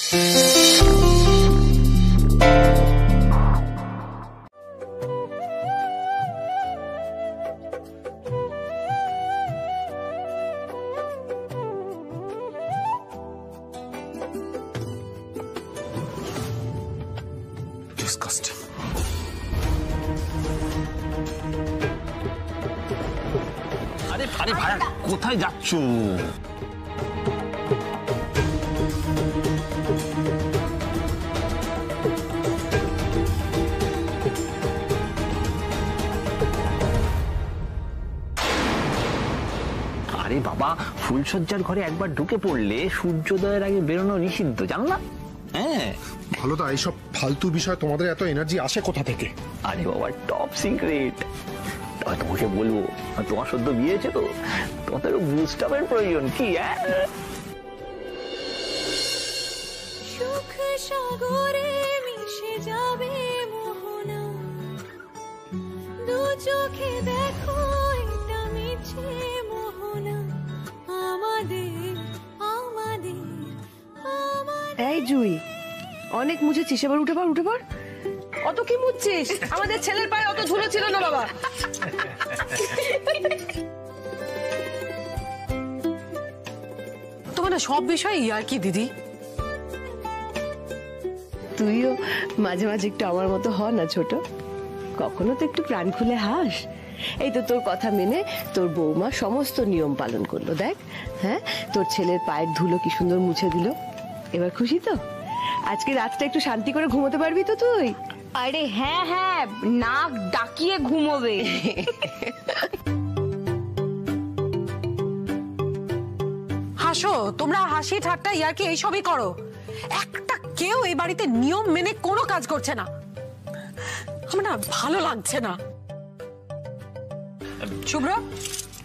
Disgusting. আরে আরে ভাই কোথায় যাচ্ছ? আরে বাবা, ফুলসজ্জার ঘরে একবার ঢুকে পড়লে সূর্যোদয়ের আগে বেরোনো নিষিদ্ধ, জানো না? হ্যাঁ ভালো তো, এইসব ফালতু বিষয় তোমাদের এত এনার্জি আসে কোথা থেকে? আরে বাবা টপ সিক্রেট, তোমাকে বলবো। তোমার সদ্য বিয়ে হয়েছে তো, তোমাদের বুস্ট আপের প্রয়োজন কি? সুখ সাগরে মিশে যাবে মোহনা, দু চোখে দেখো এটা মিছে মোহনা, আমাদের আমাদের আমাদের। এই জুই, অনেক মুছেছিস, এবার উঠে পড়, উঠে পড়। অত কি মুছছিস? আমাদের ছেলের পায়ে অত ধুলো ছিল না বাবা। তোমার না সব বিষয়ে আর কি দিদি। তুইও মাঝে মাঝে একটু আমার মতো হ না ছোট, কখনো তো একটু প্রাণ খুলে হাস। এই তো তোর কথা মেনে তোর বৌমা সমস্ত নিয়ম পালন করলো, দেখ। হ্যাঁ, তোর ছেলের পায়ের ধুলো কি সুন্দর মুছে দিল। এবার খুশি তো? আজকে রাতটা একটু শান্তি করে ঘুমোতে পারবি তো তুই? আরে হ্যাঁ হ্যাঁ, নাক ডাকিয়ে ঘুমোবে। হাসো তোমরা, হাসি ঠাট্টা ইয়ার্কি এইসবই করো। একটা কেউ এই বাড়িতে নিয়ম মেনে কোনো কাজ করছে না, আমার না ভালো লাগছে না। শুভ্র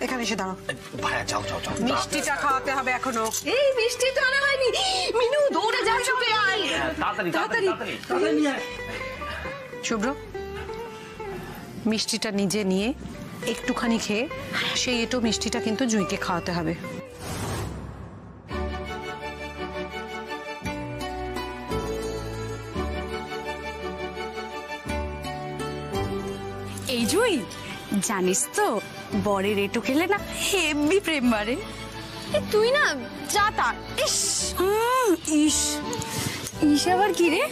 এখানে এসে দাঁড়াও। ভাইয়া যাও যাও যাও, মিষ্টিটা খাওয়াতে হবে এখনো। এই মিষ্টিটা আনা হয়নি। মিনু দৌড়ে যা, চুপে আয় তাড়াতাড়ি তাড়াতাড়ি তাড়াতাড়ি। শুভ্র মিষ্টিটা নিজে নিয়ে একটুখানি খেয়ে সেই এটো মিষ্টিটা কিন্তু জুঁইকে খাওয়াতে হবে। এই জুই, জানিস তো বরের এটো খেলে না হেভি প্রেম বাড়ে। তুই না যা তা। ইস ইস ইস, আবার কি রে?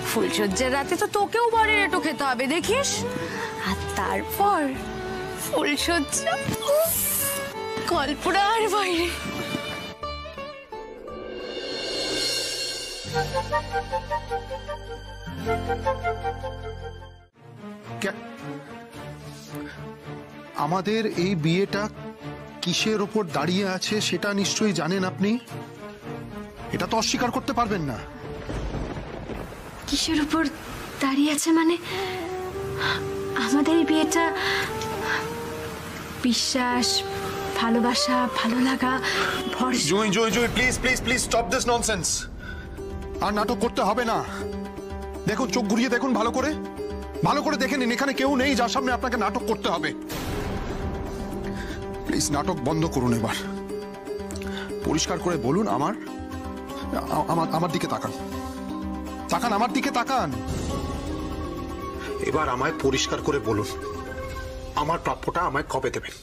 ফুলসজ্জার রাতে তো তোকেও বরের এটো খেতে হবে, দেখিস। আর তারপর ফুলসজ্জা, কল্পনার বাইরে। আমাদের এই বিয়েটা কিসের ওপর দাঁড়িয়ে আছে সেটা নিশ্চয়ই জানেন আপনি। এটা তো অস্বীকার করতে পারবেন না। কিসের উপর দাঁড়িয়ে আছে মানে? আমাদের এই বিয়েটা বিশ্বাস, ভালোবাসা, ভালো লাগা, ভরসা। Jui Jui Jui, please please please stop this nonsense. আর নাটক করতে হবে না। দেখুন, চোখ ঘুরিয়ে দেখুন, ভালো করে ভালো করে দেখে নিন। এখানে কেউ নেই যার সামনে আপনাকে নাটক করতে হবে। প্লিজ নাটক বন্ধ করুন। এবার পরিষ্কার করে বলুন, আমার আমার দিকে তাকান, তাকান আমার দিকে তাকান। এবার আমায় পরিষ্কার করে বলুন, আমার প্রাপ্যটা আমায় কবে দেবেন?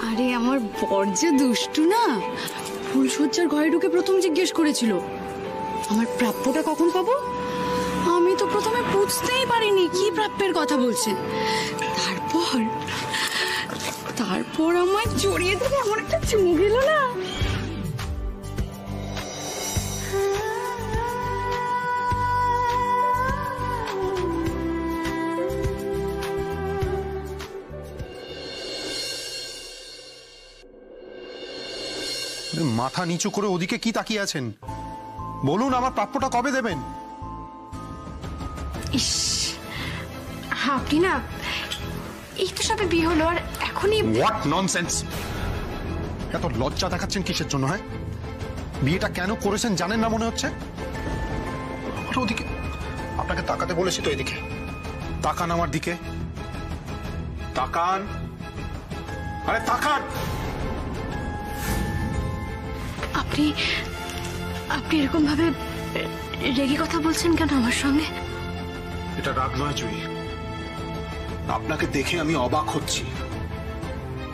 আরে আমার বর যে দুষ্টু না, ফুলসজ্জার ঘরে ঢুকে প্রথম জিজ্ঞেস করেছিল আমার প্রাপ্যটা কখন পাবো। আমি তো প্রথমে বুঝতেই পারিনি কি প্রাপ্যের কথা বলছে। তারপর আমায় জড়িয়ে ধরে আমার একটা চুমু গেল না। মাথা নিচু করে ওদিকে কি তাকিয়ে আছেন? বলুন, আমার প্রাপ্যটা কবে দেবেন? ইস, আপনি না, এই তো সবে বিয়ে হলো আর এখনই। What nonsense! এত লজ্জা দেখাচ্ছেন কিসের জন্য? হ্যাঁ, বিয়েটা কেন করেছেন জানেন না মনে হচ্ছে। ওদিকে আপনাকে তাকাতে বলেছি তো, এদিকে তাকান, আমার দিকে তাকান। আরে তাকান। আপনি আপনি এরকম ভাবে রেগে কথা বলছেন কেন আমার সঙ্গে? এটা রাগ নয় জুই, আপনাকে দেখে আমি অবাক হচ্ছি।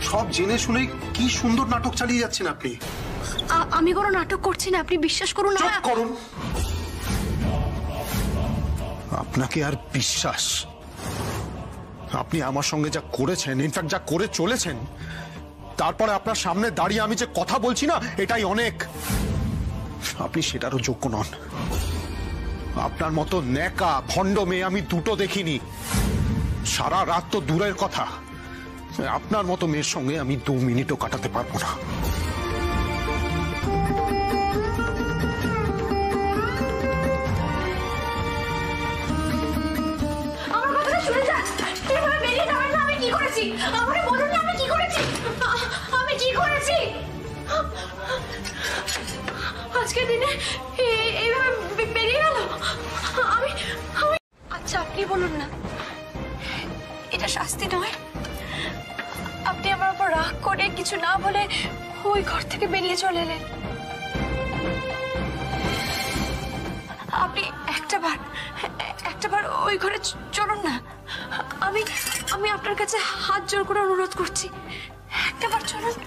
সব জেনে শুনে কি সুন্দর নাটক চালিয়ে যাচ্ছেন আপনি। আমি কোনো নাটক করছি না, আপনি বিশ্বাস করুন। চুপ করুন। আপনাকে আর বিশ্বাস? আপনি আমার সঙ্গে যা করেছেন, ইনফ্যাক্ট যা করে চলেছেন, তারপরে আপনার সামনে দাঁড়িয়ে আমি যে কথা বলছি না, এটাই অনেক। আপনি সেটারও যোগ্য নন। আপনার মতো ন্যাকা ভণ্ড মেয়ে আমি দুটো দেখিনি। সারা রাত তো দূরের কথা, আপনার মতো মেয়ের সঙ্গে আমি 2 মিনিটও কাটাতে পারবো না। আমার কথাটা শুনে যান। এভাবে বেরিয়ে যাবেন না। আমি কি করেছি আমাকে বলুন না, আমি কি করেছি? আমি কি করেছি আজকের দিনে এইভাবে বেরিয়ে গেল? আমি আমি আচ্ছা আপনি বলুন না, এটা শাস্তি নয়? আপনি আমার উপর রাগ করে কিছু না বলে ওই ঘর থেকে বেরিয়ে চলে এলেন। আপনি একটাবার ওই ঘরে চলুন না। আমি আমি আপনার কাছে হাত জোর করে অনুরোধ করছি, একটাবার চলুন।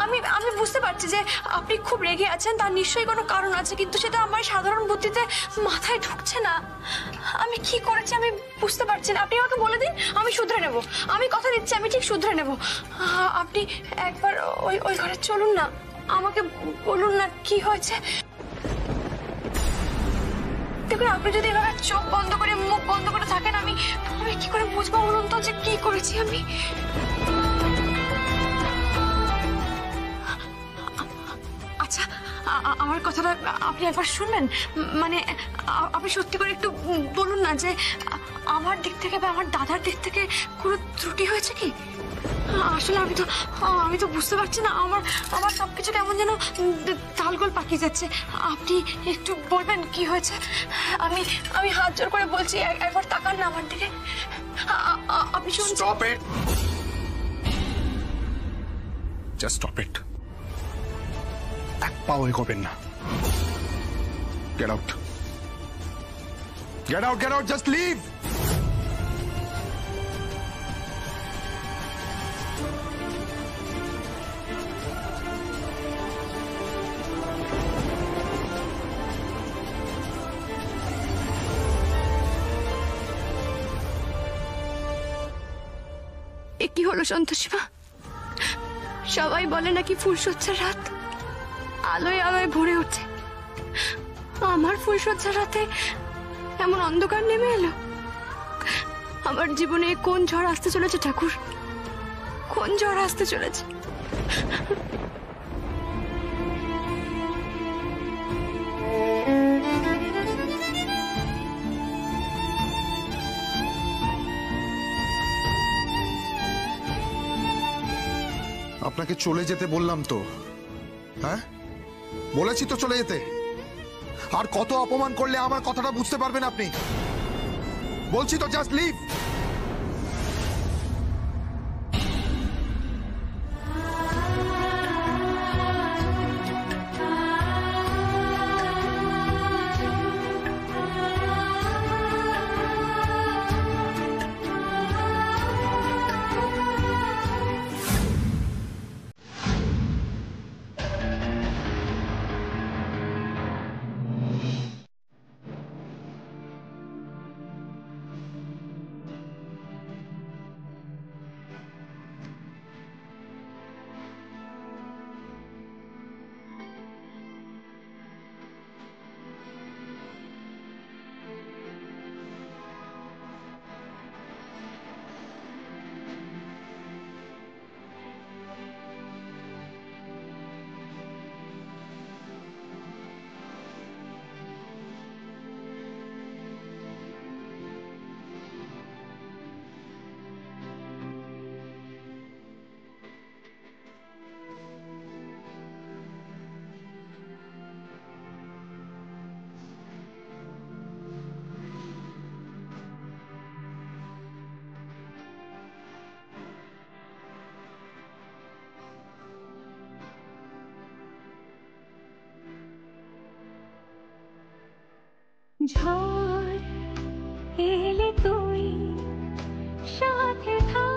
আমি বুঝতে পারছি যে আপনি খুব রেগে আছেন, তার নিশ্চয়ই কোনো কারণ আছে, কিন্তু সেটা আমার সাধারণ বুদ্ধিতে মাথায় ঢুকছে না। আমি কি করেছি আমি বুঝতে পারছি না। আপনি আমাকে বলে দিন, আমি শুধরে নেব। আমি কথা দিচ্ছি, আমি ঠিক শুধরে নেব। আপনি একবার ওই ঘরে চলুন না, আমাকে বলুন না কি হয়েছে। দেখুন, আপনি যদি এভাবে চোখ বন্ধ করে মুখ বন্ধ করে থাকেন, আমি কি করে বুঝবো বলুন তো যে কি করেছি আমি? আচ্ছা, আমার কথাটা আপনি একবার শুনবেন? মানে আপনি সত্যি করে একটু বলুন না যে আমার দিক থেকে বা আমার দাদার দিক থেকে কোনো ত্রুটি হয়েছে কি? আসলে আমি তো বুঝতে পারছি না। আমার সবকিছু কেমন যেন তালগোল পাকিয়ে যাচ্ছে। আপনি একটু বলবেন কি হয়েছে? আমি হাত জোর করে বলছি, একবার তাকান না আমার দিকে। আপনি শুনছেন? Stop it, just stop it. এক পাও এগোবেন না। Get out, get out, get out, just leave. কি হলো সন্তোষীমা? সবাই বলে নাকি ফুলশয্যার রাত আলোয় আলোয় ভরে ওঠে। আমার ফুলশয্যার রাতে এমন অন্ধকার নেমে এলো। আমার জীবনে কোন ঝড় আসতে চলেছে ঠাকুর, কোন ঝড় আসতে চলেছে? আপনাকে চলে যেতে বললাম তো, হ্যাঁ বলেছি তো চলে যেতে। আর কত অপমান করলে আমার কথাটা বুঝতে পারবেন আপনি? বলছি তো জাস্ট লিভ। ঝড় এলে তুই সাথে থাক।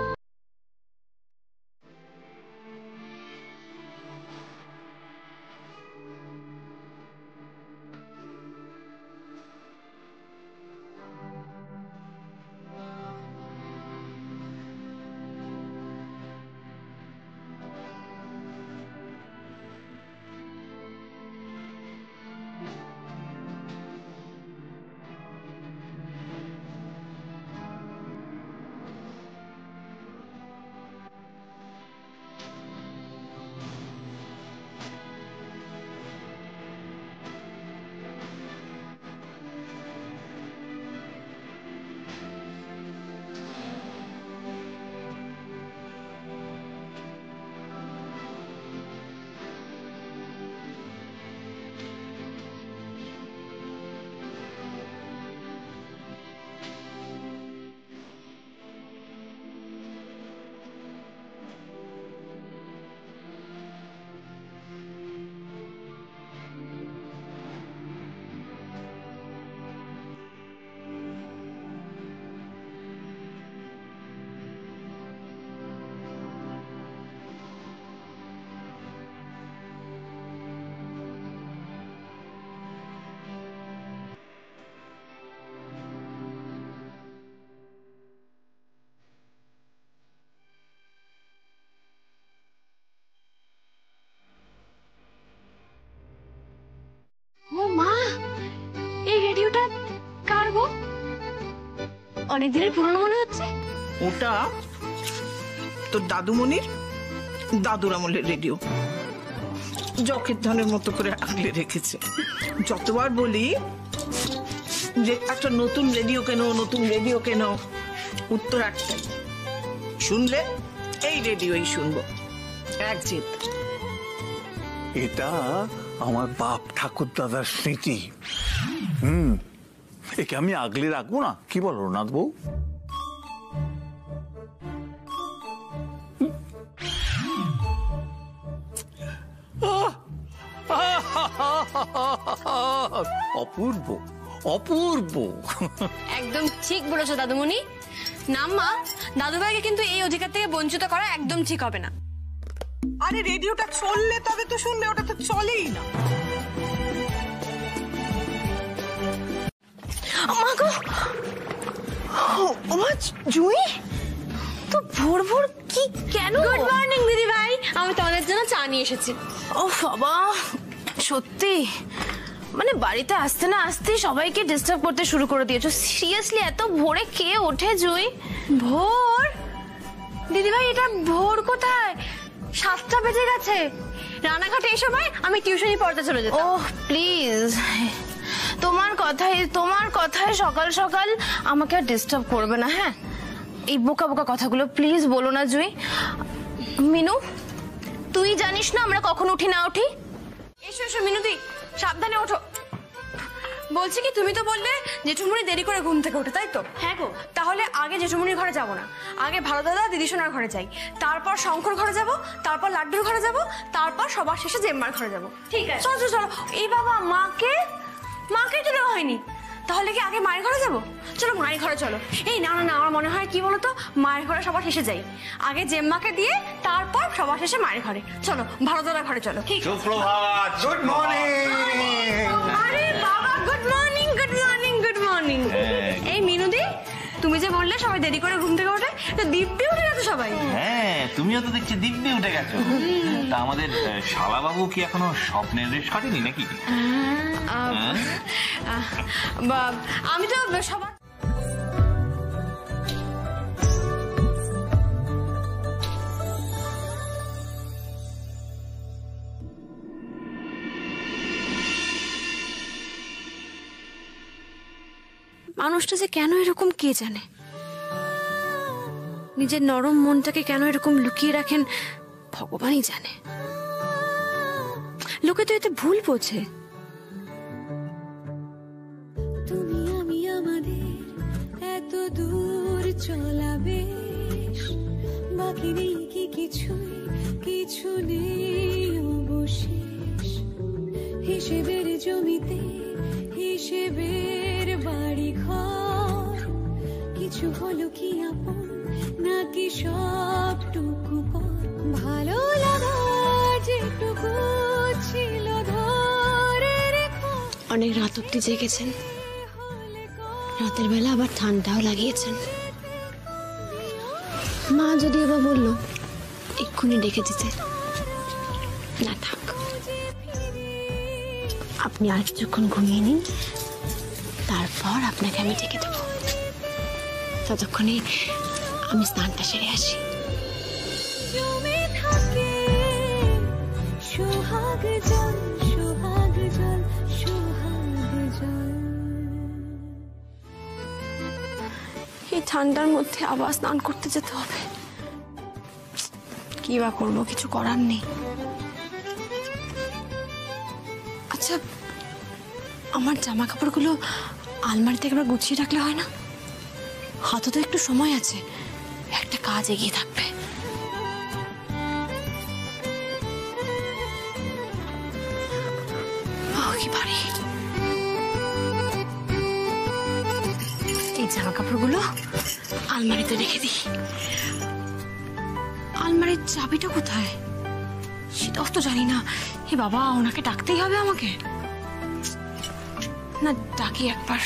ও মা, এই রেডিওটা কার গো? অনেকদিনের পুরনো মনে হচ্ছে। ওটা তোর দাদুমণির দাদুর আমলের রেডিও, জখের ধানের মতো করে আগলে রেখেছে। যতবার বলি যে একটা নতুন রেডিও কেন, নতুন রেডিও কেন, উত্তর একটাই, শুনলে এই রেডিওই শুনবো, এক জিদ। এটা আমার বাপ ঠাকুর দাদার স্মৃতি। একে আমি আগলে রাখবো না, কি বলো রনাথ বউ? অপূর্ব অপূর্ব। একদম ঠিক বলেছো দাদুমণি। না মা, দাদুভাইকে কিন্তু এই অধিকার থেকে বঞ্চিত করা একদম ঠিক হবে না। আরে রেডিওটা চললে তবে তো শুনবে, ওটা তো চলেই না। জুই তো ভোর ভোর কি কেন? গুড মর্নিং দিদি ভাই, আমি তোমাদের জন্য চা নিয়ে এসেছি। ও বাবা, সত্যি মানে বাড়িতে আসতে না আসতে সবাইকে ডিস্টার্ব করতে শুরু করে দিয়েছো। সিরিয়াসলি এত ভোরে কে ওঠে জুই? ভোর? দিদি ভাই এটা ভোর কোথায়? 7টা বেজে গেছে। রানাঘাটে এই সময় আমি টিউশনি পড়তে চলে যেতাম। ওহ প্লিজ, তোমার কথায় সকাল সকাল আমাকে আর ডিস্টার্ব করবে না, হ্যাঁ? এই বোকা বোকা কথাগুলো প্লিজ বলো না জুই। মিনু, তুই জানিস না আমরা কখন উঠি না উঠি? এসো এসো মিনুদি, সাবধানে ওঠো। বলছি কি, তুমি তো বললে জেঠুমুনি দেরি করে ঘুম থেকে ওঠে, তাই তো? হ্যাঁ গো। তাহলে আগে জেঠুমুনির ঘরে যাব না, আগে ভালো দাদা দিদি সোনার ঘরে যাই, তারপর শঙ্কর ঘরে যাব, তারপর লাড্ডুর ঘরে যাব, তারপর সবার শেষে জেম্মার ঘরে যাব। ঠিক আছে, চলো চলো। এই বাবা, মাকে তো দেওয়া হয়নি, তাহলে কি আগে মায়ের ঘরে যাব? চলো মায়ের ঘরে চলো। এই না না না, আমার মনে হয় কি বলতো, মায়ের ঘরে সবার শেষে যাই, আগে জেম্মাকে দিয়ে তারপর সবার শেষে মায়ের ঘরে। চলো ভালো দাদার ঘরে চলো। ঠিক আছে। সুপ্রভাত। Good morning. আরে বাবা, good morning good morning good morning. এই মিনুদি, তুমি যে বললে সবাই দেরি করে ঘুম থেকে ওঠে, তো দিব্যি উঠে গেছে সবাই। হ্যাঁ, তুমিও তো দেখছি দিব্যি উঠে গেছো। তা আমাদের শালাবাবু কি এখনো স্বপ্নের রেশ কাটেনি নাকি? আমি তো সবার মানুষটা যে কেন এরকম কে জানে, নিজের নরম মনটাকে কেন এরকম লুকিয়ে রাখেন ভগবানই জানে। লোকে তো এতে ভুল বোঝে। তুমি আমি আমাদের এত দূর চলাবে, বাকি নেই কি কিছুই, কিছু নেই অবশেষ। হিসেবের জমিতে হিসেবের বাড়ি ঘর কিছু হলো কি আপন নাকি সবটুকু পর ভালো লাগার যেটুকু ছিল ধরে রেখো অনেক রাত অব্দি জেগেছেন, রাতের বেলা আবার ঠান্ডাও লাগিয়েছেন। মা যদি এবার বললো এক্ষুনি ডেকে দিতে, না থাক, আপনি আর কিছুক্ষণ ঘুমিয়ে নিন, তারপর আপনাকে আমি ডেকে দেব। ততক্ষণে আমি স্নানটা সেরে আসি। জমে থাকে সোহাগ জল সোহাগ জল সোহাগ জল। এই ঠান্ডার মধ্যে আবার স্নান করতে যেতে হবে, কি বা করবো, কিছু করার নেই। আচ্ছা, আমার জামা কাপড়গুলো আলমারিতে একবার গুছিয়ে রাখলে হয় না? হাতে তো একটু সময় আছে, একটা কাজ এগিয়ে থাকবে। কি ভারী এই জামা কাপড়গুলো আলমারিতে রেখে দিই। আলমারির চাবিটা কোথায় সেটাও তো জানি না। হে বাবা, ওনাকে ডাকতেই হবে আমাকে। না, ডাকি একবার।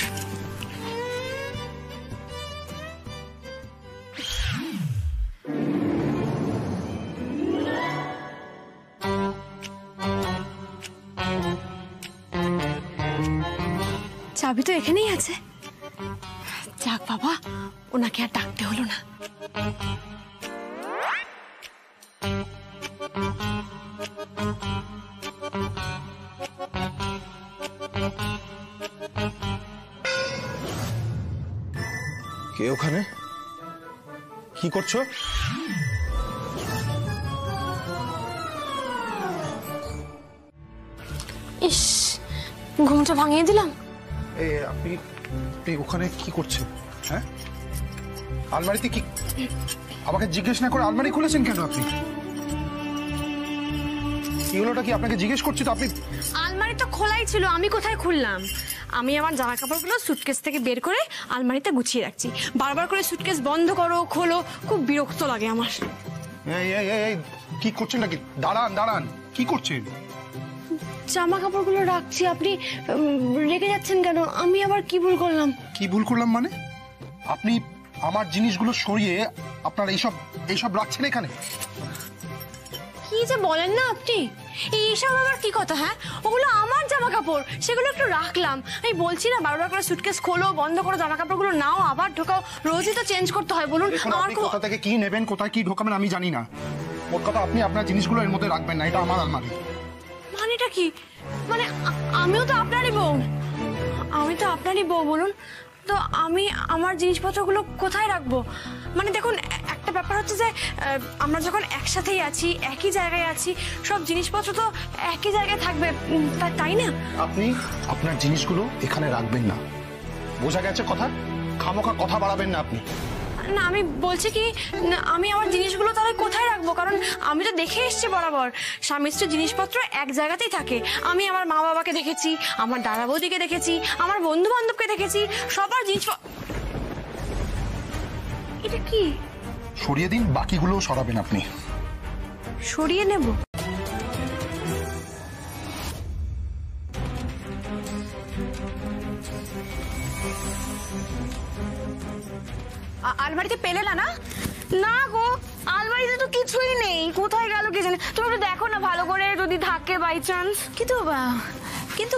চাবি তো এখানেই আছে। যাক বাবা, ওনাকে আর ডাকতে হলো না। কে ওখানে? কি করছো? ইস, ঘুমটা ভাঙিয়ে দিলাম। আপনি ওখানে কি করছেন? হ্যাঁ, আলমারিতে কি? আমাকে জিজ্ঞেস না করে আলমারি খুলেছেন কেন আপনি? কি হলোটা কি আপনাকে জিজ্ঞেস করছি তো আপনি? আলমারি তো খোলাই ছিল, আমি কোথায় খুললাম? আমি আমার জামা কাপড়গুলো সুটকেস থেকে বের করে আলমারিতে গুছিয়ে রাখছি। বারবার করে সুটকেস বন্ধ করো খোলো, খুব বিরক্ত লাগে আমার। এই কি করছেন নাকি? দাঁড়ান দাঁড়ান, কি করছেন? জামা কাপড়গুলো রাখছি, আপনি রেখে যাচ্ছেন কেন? আমি আবার কি ভুল করলাম? কি ভুল করলাম মানে? আপনি আমার জিনিসগুলো সরিয়ে আপনার এইসব রাখছেন এখানে? কি যে বলেন না আপনি, এইসব আবার কি কথা? হ্যাঁ, ওগুলো আমার জামা কাপড়, সেগুলো একটু রাখলাম। আমি বলছি না, বারবার করে সুটকেস খোলো বন্ধ করো, জামা কাপড়গুলো নাও আবার ঢোকাও, রোজই তো চেঞ্জ করতে হয়। বলুন, আমার কোথা থেকে কি নেবেন, কোথায় কি ঢোকাবেন আমি জানি না। ওর কথা, আপনি আপনার জিনিসগুলো এর মধ্যে রাখবেন না, এটা আমার আলমারি। মানেটা কি? মানে আমিও তো আপনারই বউ, আমি তো আপনারই বউ। বলুন তো, আমি আমার জিনিসপত্রগুলো কোথায় রাখবো? মানে দেখুন, একটা ব্যাপার হচ্ছে যে আমরা যখন একসাথেই আছি, একই জায়গায় আছি, সব জিনিসপত্র তো একই জায়গায় থাকবে, তাই না? আপনি আপনার জিনিসগুলো এখানে রাখবেন না, বোঝা গেছে কথা? খামোখা কথা বাড়াবেন না আপনি। না, আমি বলছি কি, আমি আমার জিনিসগুলো তাহলে কোথায় রাখবো? কারণ আমি তো দেখে এসছি বরাবর স্বামী স্ত্রীর জিনিসপত্র এক জায়গাতেই থাকে। আমি আমার মা বাবাকে দেখেছি, আমার দাদা বৌদিকে দেখেছি, আমার বন্ধু বান্ধবকে দেখেছি, সবার জিনিস। এটা কি? সরিয়ে দিন, বাকিগুলো সরাবেন আপনি। সরিয়ে নেব? আলমারিতে পেলে না? না গো, আলমারিতে তো কিছুই নেই, কোথায় গেল কে জানে। তুমি একটু দেখো না ভালো করে, যদি থাকে বাই চান্স। কিন্তু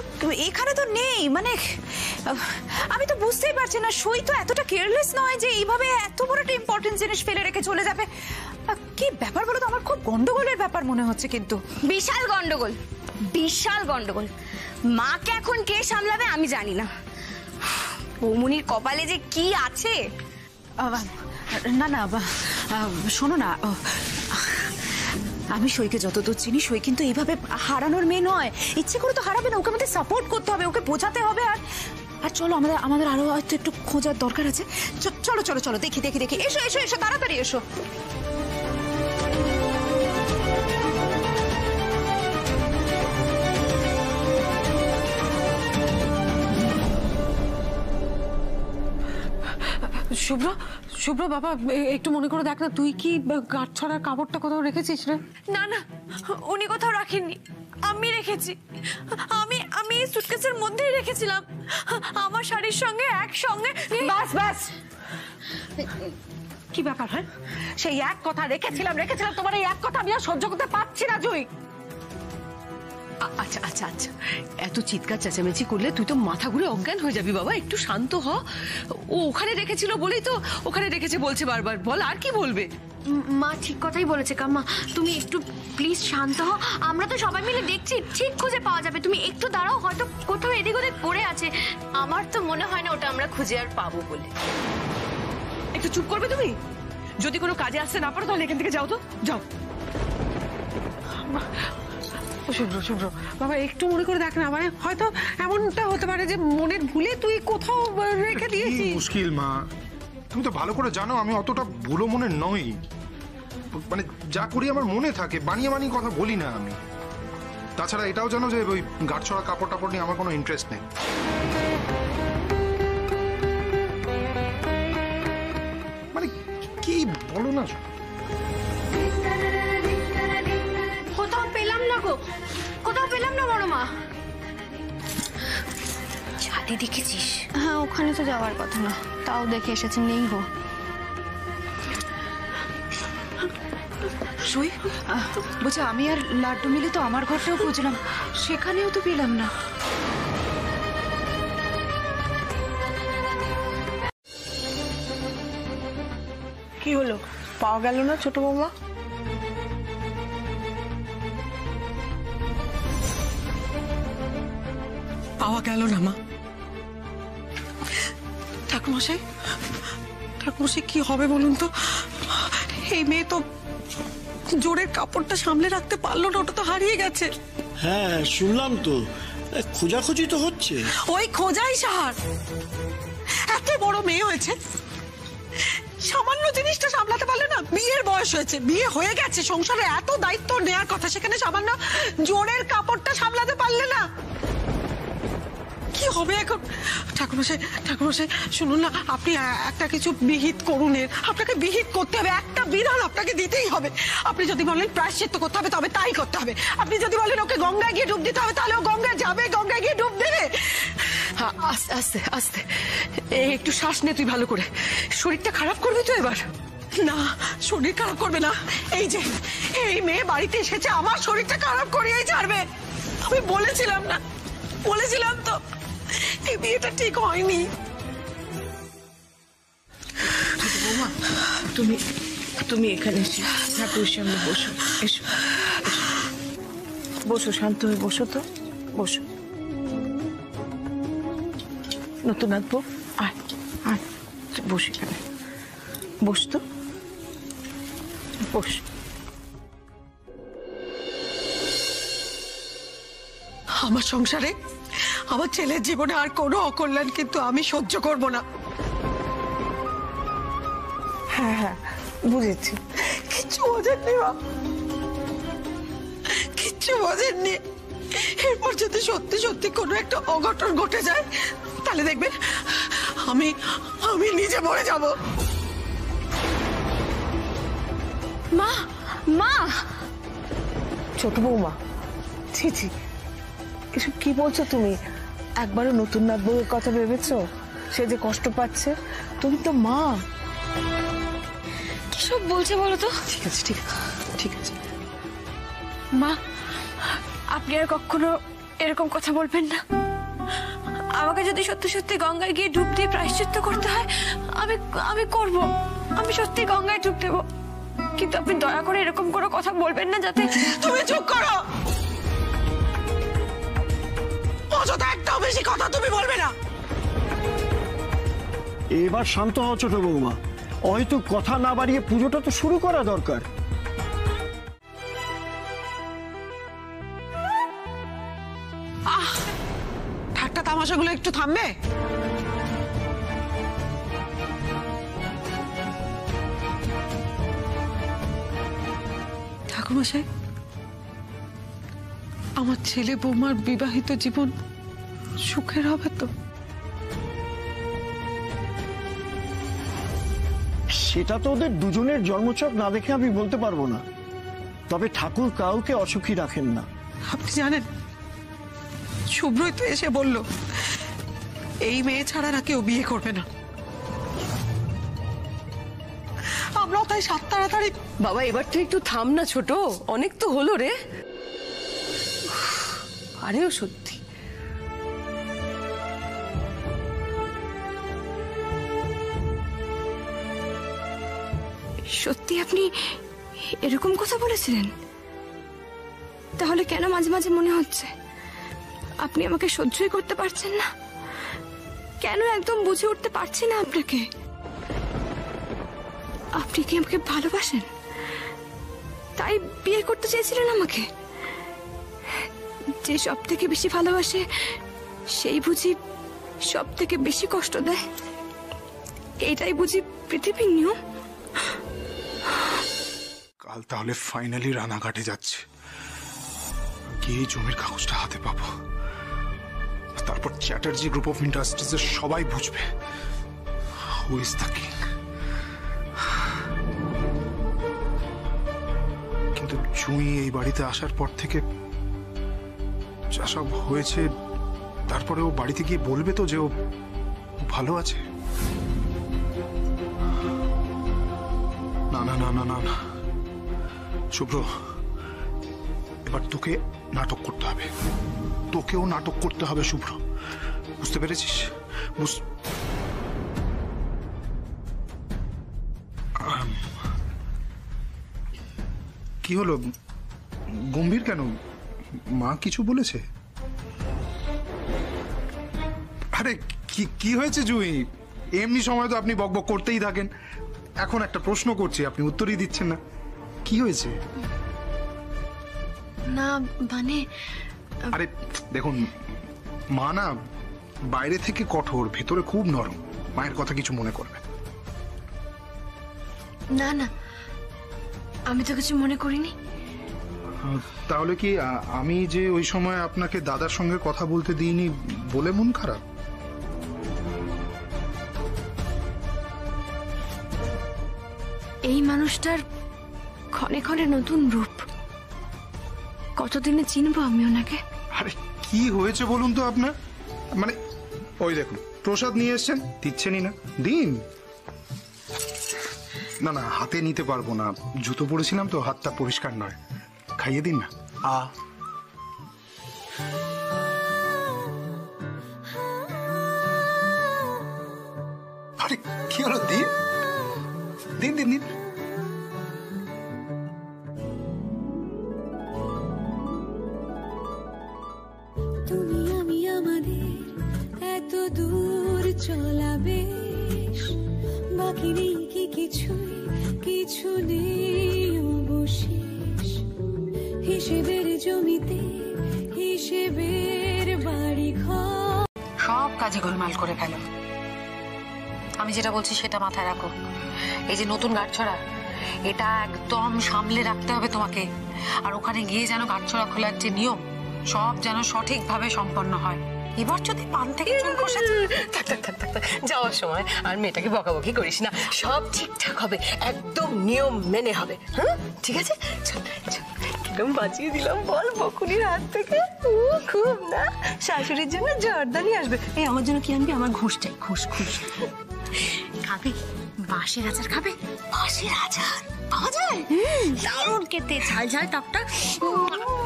এখানে তো নেই। মানে আমি তো বুঝতেই পারছি না, সই তো এতটা কেয়ারলেস নয় যে এইভাবে এত বড় একটা ইম্পর্টেন্ট জিনিস ফেলে রেখে চলে যাবে। কি ব্যাপার বলো তো, আমার খুব গন্ডগোলের ব্যাপার মনে হচ্ছে। কিন্তু বিশাল গন্ডগোল, বিশাল গন্ডগোল। মাকে এখন কে সামলাবে আমি জানি না। বৌমনির কপালে যে কি আছে। না না, শোনো না, আমি সইকে যতদূর চিনি, সই কিন্তু এইভাবে হারানোর মেয়ে নয়। ইচ্ছে করে তো হারাবে না, ওকে আমাদের সাপোর্ট করতে হবে, ওকে বোঝাতে হবে। আর চলো, আমাদের আরো হয়তো একটু খোঁজার দরকার আছে। চলো চলো চলো, দেখি দেখি দেখি। এসো এসো এসো, তাড়াতাড়ি এসো। শুভ্র শুভ্র বাবা একটু মনে করে দেখ না, তুই কি গাঁট ছড়ার কাপড়টা কোথাও রেখেছিস রে? না না, উনি কোথাও রাখেননি, আমি রেখেছি। আমি এই সুটকেসের মধ্যেই রেখেছিলাম, আমার শাড়ির সঙ্গে একসঙ্গে। বাস বাস, কি ব্যাপার? হ্যাঁ, সেই এক কথা রেখেছিলাম, তোমার এই এক কথা আমি আর সহ্য করতে পারছি না জুই। আচ্ছা আচ্ছা আচ্ছা, এত চিৎকার চেঁচামেচি করলে তুই তো মাথা ঘুরে অজ্ঞান হয়ে যাবি বাবা, একটু শান্ত হ। ও ওখানে রেখেছিল বলেই তো ওখানে রেখেছে বলছে বারবার, বল আর কি বলবে। মা ঠিক কথাই বলেছে কাম্মা, তুমি একটু প্লিজ শান্ত হও। আমরা তো সবাই মিলে দেখছি, ঠিক খুঁজে পাওয়া যাবে। তুমি একটু দাঁড়াও, হয়তো কোথাও এদিক ওদিক পড়ে আছে। আমার তো মনে হয় না ওটা আমরা খুঁজে আর পাবো বলে। একটু চুপ করবে তুমি? যদি কোনো কাজে আসতে না পারো তাহলে এখান থেকে যাও তো, যাও। শুভ্র শুভ্র বাবা একটু মনে করে দেখ না, মানে হয়তো এমনটা হতে পারে যে মনের ভুলে তুই কোথাও রেখে দিয়েছিস। মুশকিল মা, তুমি তো ভালো করে জানো আমি অতটা ভুলো মনে নই। মানে যা করি আমার মনে থাকে, বানিয়ে বানিয়ে কথা বলি না আমি। তাছাড়া এটাও জানো যে ওই গাঁট ছড়া কাপড় টাপড় নিয়ে আমার কোনো ইন্টারেস্ট নেই। মানে কি বলো না, কোথাও পেলাম না গো, কোথাও পেলাম না বড় মা। ছাদে দেখেছিস? হ্যাঁ, ওখানে তো যাওয়ার কথা না, তাও দেখে এসেছি, নেই গো। সুই বলছে আমি আর লাড্ডু মিলে তো আমার ঘরটাও খুঁজলাম, সেখানেও তো পেলাম না। কি হলো, পাওয়া গেল না ছোট বৌমা? পাওয়া গেল না মা। ঠাকুরমশাই কি হবে বলুন তো? এই মেয়ে তো জোরের কাপড়টা সামলে রাখতে পারলো না, ওটা তো হারিয়ে গেছে। হ্যাঁ শুনলাম তো, খোঁজাখুঁজি তো হচ্ছে। ওই খোঁজাই সার। এত বড় মেয়ে হয়েছে, সামান্য জিনিসটা সামলাতে পারলে না। বিয়ের বয়স হয়েছে, বিয়ে হয়ে গেছে, সংসারে এত দায়িত্ব নেওয়ার কথা, সেখানে সামান্য জোরের কাপড়টা সামলাতে পারলে না। কি হবে এখন? ঠাকুরমশাই শুনুন না, আপনি একটা কিছু বিহিত করুন। আপনাকে বিহিত করতে হবে, একটা বিধান আপনাকে দিতেই হবে। আপনি যদি বলেন প্রায়শ্চিত্ত করতে হবে তবে তাই করতে হবে। আপনি যদি বলেন ওকে গঙ্গায় গিয়ে ডুব দিতে হবে তাহলে ও গঙ্গায় যাবে, গঙ্গায় গিয়ে ডুব দেবে। আস্তে আস্তে আস্তে, একটু শ্বাস নে তুই ভালো করে। শরীরটা খারাপ করবি তো এবার? না, শরীর খারাপ করবে না। এই যে এই মেয়ে বাড়িতে এসেছে, আমার শরীরটা খারাপ করিয়েই ছাড়বে। আমি বলেছিলাম না, বলেছিলাম তো এই বিয়েটা ঠিক হয়নি। তুমি এখানে ঠাকুরের সামনে বসো, এসো বসো, শান্ত হয়ে বসো তো, বসো। নতুন আসবো, আয় আয় বস, এখানে বস তো, বস। আমার সংসারে আমার ছেলের জীবনে আর কোনো অকল্যাণ কিন্তু আমি সহ্য করব না। হ্যাঁ বুঝেছি, কিচ্ছু বোঝেননি মা, কিচ্ছু বোঝেননি। এরপর যদি সত্যি সত্যি কোনো একটা অঘটন ঘটে যায় তাহলে দেখবেন আমি নিজে মরে যাব। মা মা, ছোট বৌমা, ছি ছি, এসব কি বলছো তুমি? একবারও নতুন নাথ বউয়ের কথা ভেবেছো? সে যে কষ্ট পাচ্ছে, তুমি তো মা। কি সব বলছে বলো তো? ঠিক আছে ঠিক আছে ঠিক আছে মা, আপনি আর কখনো এরকম কথা বলবেন না। আমাকে যদি সত্যি সত্যি গঙ্গায় গিয়ে ডুব দিয়ে প্রায়শ্চিত্ত করতে হয় আমি করব। আমি সত্যি গঙ্গায় ডুব দেবো, কিন্তু আপনি দয়া করে এরকম কোনো কথা বলবেন না যাতে। তুমি চুপ করো, অযথা একটাও বেশি কথা তুমি বলবে না। এবার শান্ত হও ছোট বৌমা, হয়তো কথা না বাড়িয়ে পুজোটা তো শুরু করা দরকার। ঠাট্টা তামাশাগুলো একটু থামবে? ঠাকুরমশাই, আমার ছেলে বৌমার বিবাহিত জীবন সুখের হবে তো? সেটা তো ওদের দুজনের জন্মছক না দেখে আমি বলতে পারবো না, তবে ঠাকুর কাউকে অসুখী রাখেন না। আপনি জানেন, শুভ্রই তো এসে বলল এই মেয়ে ছাড়া না কেউ বিয়ে করবে না। আমরাও তাই সাত তাড়াতাড়ি। বাবা এবার তো একটু থাম না ছোট, অনেক তো হলো রে। আরেও সত্যি সত্যি আপনি এরকম কথা বলেছিলেন? তাহলে কেন মাঝে মাঝে মনে হচ্ছে আপনি আমাকে সহ্যই করতে পারছেন না? কেন একদম বুঝে উঠতে পারছি না আপনাকে? আপনি কি আমাকে ভালোবাসেন তাই বিয়ে করতে চেয়েছিলেন আমাকে? যে সব থেকে বেশি ভালোবাসে সেই বুঝি সব থেকে বেশি কষ্ট দেয়? এটাই বুঝি পৃথিবীর নিয়ম? কাল তাহলে ফাইনালি রানাঘাটে যাচ্ছে, গিয়ে জমির কাগজটা হাতে পাবো, তারপর চ্যাটার্জি গ্রুপ অফ ইন্ডাস্ট্রিজের সবাই বুঝবে হু ইজ দ্য কিং। কিন্তু জুঁই এই বাড়িতে আসার পর থেকে যা সব হয়েছে, তারপরে ও বাড়িতে গিয়ে বলবে তো যে ও ভালো আছে? না না না না না না শুভ্র, এবার তোকে নাটক করতে হবে, তোকেও নাটক করতে হবে শুভ্র, বুঝতে পেরেছিস? কি হলো, গম্ভীর কেন? মা কিছু বলেছে? আরে কি হয়েছে জুঁই? এমনি সময় তো আপনি বকবক করতেই থাকেন, এখন একটা প্রশ্ন করছি আপনি উত্তরই দিচ্ছেন না, কি হয়েছে? না মানে আরে দেখুন, মা না বাইরে থেকে কঠোর, ভেতরে খুব নরম, মায়ের কথা কিছু মনে করবে না। না আমি তো কিছু মনে করিনি। তাহলে কি আমি যে ওই সময় আপনাকে দাদার সঙ্গে কথা বলতে দিইনি বলে মন খারাপ? এই মানুষটার ক্ষণে ক্ষণে নতুন রূপ, কতদিনে চিনবো আমি ওনাকে? আরে কি হয়েছে বলুন তো আপনার? মানে ওই দেখুন প্রসাদ নিয়ে এসছেন, দিচ্ছেনই না, দিন। না না হাতে নিতে পারবো না, জুতো পরেছিলাম তো, হাতটা পরিষ্কার নয়, খাইয়ে দিন না। আরে কি হলো, দিন দিন দিন দিন। তুমি আমি আমাদের এত দূর চলা বেশ, বাকি নেই কি কিছুই, কিছু নেই অবশেষ। হিসেবের জমিতে হিসেবের বাড়ি ঘর, সব কাজে গোলমাল করে ফেল। আমি যেটা বলছি সেটা মাথায় রাখো। এই যে নতুন গাঁটছড়া, এটা একদম সামলে রাখতে হবে তোমাকে। আর ওখানে গিয়ে যেন গাঁটছড়া খোলার যে নিয়ম, সব যেন সঠিকভাবে সম্পন্ন হয়। এবার যদি পান থেকে চুল খসে যাওয়ার সময় আর মেয়েটাকে বকাবকি করিস না, সব ঠিকঠাক হবে, একদম নিয়ম মেনে হবে। হ্যাঁ ঠিক আছে, চল চল। কিরম বাঁচিয়ে দিলাম বল বকুনির হাত থেকে। খুব না, শাশুড়ির জন্য জর্দানি আসবে। এই আমার জন্য কি আনবি? আমার ঘুষ চাই, ঘুষ ঘুষ। খাবে বাঁশের আচার? খাবে বাঁশের আচার? পাওয়া যায়? দারুণ খেতে, ঝাল ঝাল টকটা,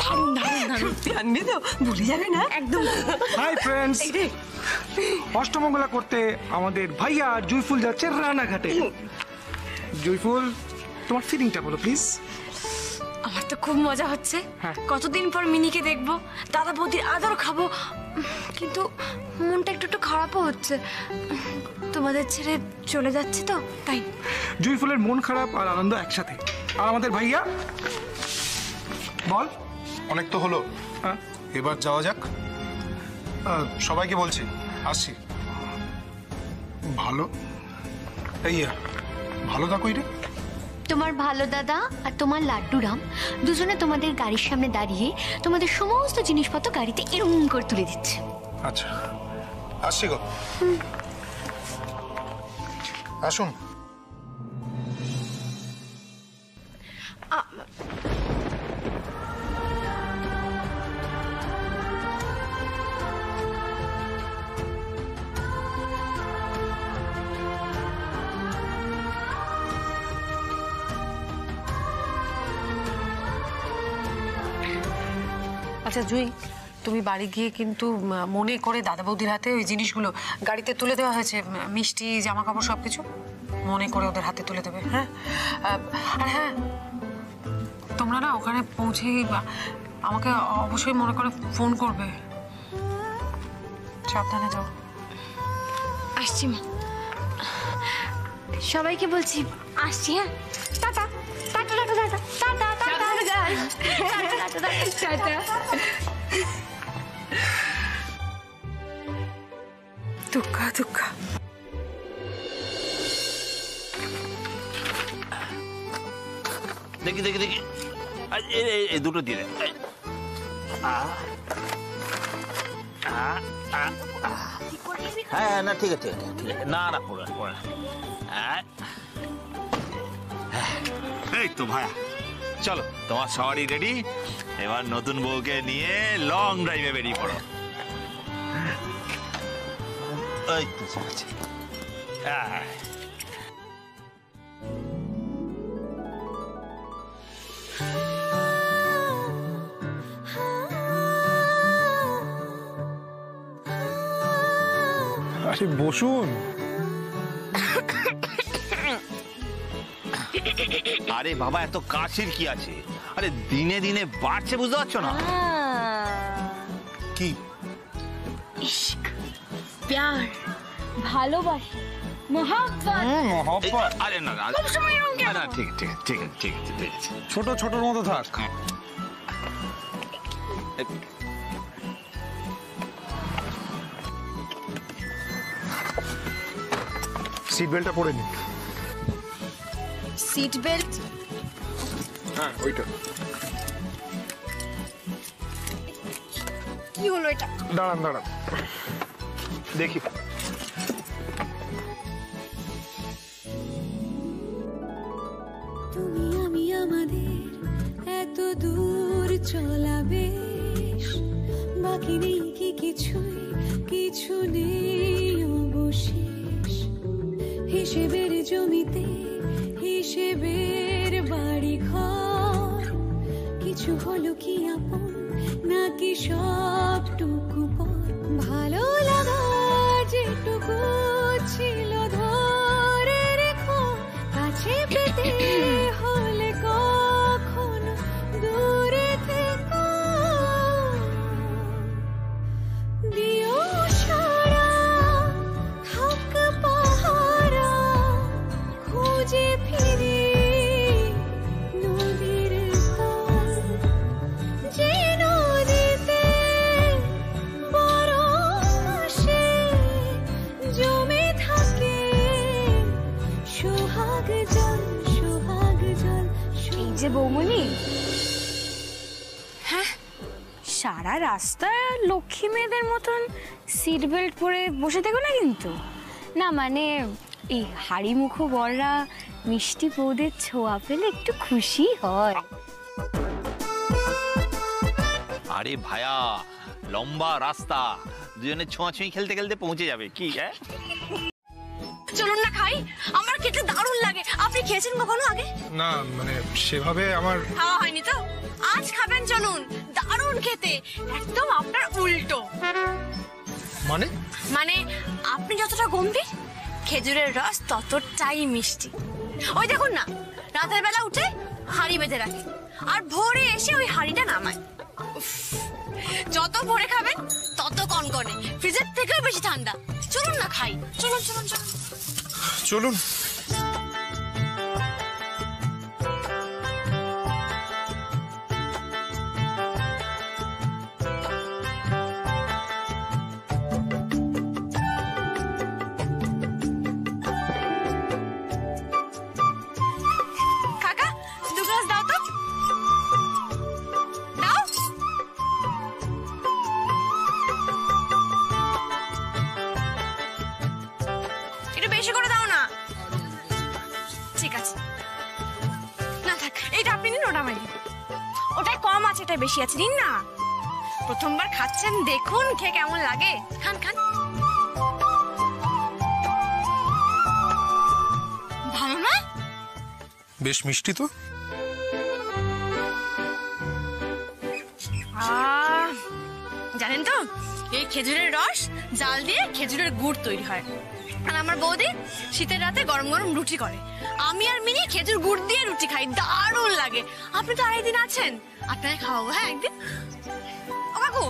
দারুণ দারুণ দারুণ। আনবি তো? ভুলে যাবে না একদম। হাই ফ্রেন্ডস, অষ্টমঙ্গলা করতে আমাদের ভাইয়া জুইফুল যাচ্ছে রানাঘাটে। জুইফুল, তোমার ফিলিংটা বলো প্লিজ। আমার তো খুব মজা হচ্ছে, কতদিন পর মিনিকে দেখবো, দাদা বৌদির আদর খাবো, কিন্তু মনটা একটু খারাপও হচ্ছে। তোমাদের ছেড়ে চলে যাচ্ছে তো তাই। জুইফুলের মন খারাপ আর আনন্দ একসাথে। আর আমাদের ভাইয়া বল। অনেক তো হলো, এবার যাওয়া যাক। সবাইকে বলছি আসছি। ভালো, এই ভালো থাকো। রে তোমার ভালো দাদা আর তোমার লাড্ডুরাম দুজনে তোমাদের গাড়ির সামনে দাঁড়িয়ে তোমাদের সমস্ত জিনিসপত্র গাড়িতে এরকম করে তুলে দিচ্ছে। আচ্ছা আসছি গো, আসুন। আচ্ছা জুই, তুমি বাড়ি গিয়ে কিন্তু মনে করে দাদা বৌদির হাতে ওই জিনিসগুলো গাড়িতে তুলে দেওয়া হয়েছে, মিষ্টি, জামা কাপড় সবকিছু মনে করে ওদের হাতে তুলে দেবে। হ্যাঁ, আর হ্যাঁ, তোমরা না ওখানে পৌঁছে আমাকে অবশ্যই মনে করে ফোন করবে। সাবধানে যাও। আসছি মা, সবাইকে বলছি আসছি। হ্যাঁ, tata tata tata tata tata tata tata. দুঃখা দুঃখা। দেখি দেখি দেখি, এই দুটো দিয়ে দেন। হ্যাঁ না, ঠিক আছে ঠিক আছে, না না পড়ে পড়ে। এই তো ভাইয়া, চলো তোমার সবারই রেডি, এবার নতুন বউকে নিয়ে লং ড্রাইভে বেরিয়ে পড়ো। এই তো ঠিক আছে। আরে বসুন। আরে বাবা, এত কাশির কি আছে? আরে দিনে দিনে বাড়ছে, বুঝতে পারছো না? কি ইশক, প্যার, ভালোবাসা, মোহাব্বত। আরে না না না, ঠিক ঠিক ঠিক ঠিক ঠিক আছে। ছোট ছোটর মতো থাক। সিট বেল্টটা পরে নি। Seat belt? হ্যাঁ ওইটা। কি হলো এটা? দাঁড়ান দাঁড়ান দেখি। তুমি আমি আমাদের এত দূর চলা বেশ, বাকি নেই কি কিছুই, কিছু নেই অবশেষ। হিসেবের জমিতে হিসেবের বাড়ি ঘর, কিছু হলো কি আপন নাকি সবটুকু পর। ভালো লাগা যেটুকু ছিল ধরে রেখো, কাছে পেতে হলে কখনো দূরে থেকো। দিও সারা থাক পাহারা, খুঁজে ফিরে নদীর তল, যে নদীতে বরফ আসে জমে থাকে সোহাগ জল, সোহাগ জল। এই যে বৌমনি, হ্যাঁ, সারা রাস্তা লক্ষ্মী মেয়েদের মতন সিট বেল্ট পরে বসে থেকো না কিন্তু। না মানে এই হাড়ি মুখো বড়রা মিষ্টি বৌদের ছোঁয়া পেলে একটু খুশি হয়। আরে ভাইয়া, লম্বা রাস্তা, দুজনে ছোঁয়াছুঁই খেলতে খেলতে পৌঁছে যাবে। কি হ্যাঁ, চলুন না খাই, আমার খেতে দারুণ লাগে। আপনি খেয়েছেন কখনো আগে? না মানে সেভাবে আমার খাওয়া হয়নি তো, আজ খাবেন, চলুন। দারুণ খেতে, একদম আপনার উল্টো। মানে মানে আপনি যতটা গম্ভীর, খেজুরের রস ততটাই মিষ্টি। ওই দেখুন না, রাতের বেলা উঠে হাঁড়ি বেঁধে রাখে, আর ভোরে এসে ওই হাঁড়িটা নামায়। উফ, যত ভোরে খাবেন তত কনকনে, ফ্রিজের থেকেও বেশি ঠান্ডা। চলুন না খাই, চলুন চলুন চলুন চলুন। কাকা, দু গ্লাস দাও তো, দাও। একটু বেশি করে দাও না। ঠিক আছে, না থাক, এইটা আপনি নিন, ওটা আমি নিন। ওটাই কম আছে, এটাই বেশি আছে, নিন না। প্রথমবার খাচ্ছেন, দেখুন খেয়ে কেমন লাগে। খান খান। ভালো না? বেশ মিষ্টি তো। আহ, জানেন তো এই খেজুরের রস জাল দিয়ে খেজুরের গুড় তৈরি হয়। আর আমার বৌদি শীতের রাতে গরম গরম রুটি করে, আমি আর মিনি খেজুর গুড় দিয়ে রুটি খাই, দারুণ লাগে। আপনি তো আড়াই দিন আছেন, আপনাকে খাওয়াবো। হ্যাঁ একদিন। ও কাকু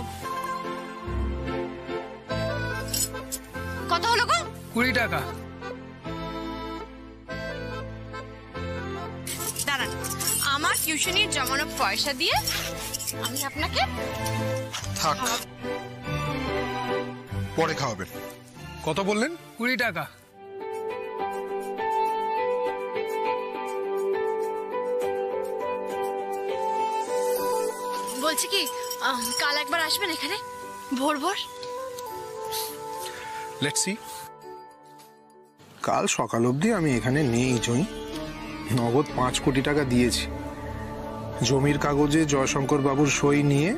কত হলো গো? 20 টাকা। দাঁড়ান, আমার টিউশনির জমানো পয়সা দিয়ে আমি আপনাকে থাক, পরে খাওয়াবেন। কত বললেন? 20 টাকা। বলছি কি কাল একবার আসবেন এখানে ভোর ভোর? Let's see. কাল সকাল অবধি আমি এখানে নেই জয়ী। নগদ 5 কোটি টাকা দিয়েছি। জমির কাগজে জয়শঙ্কর বাবুর সই নিয়ে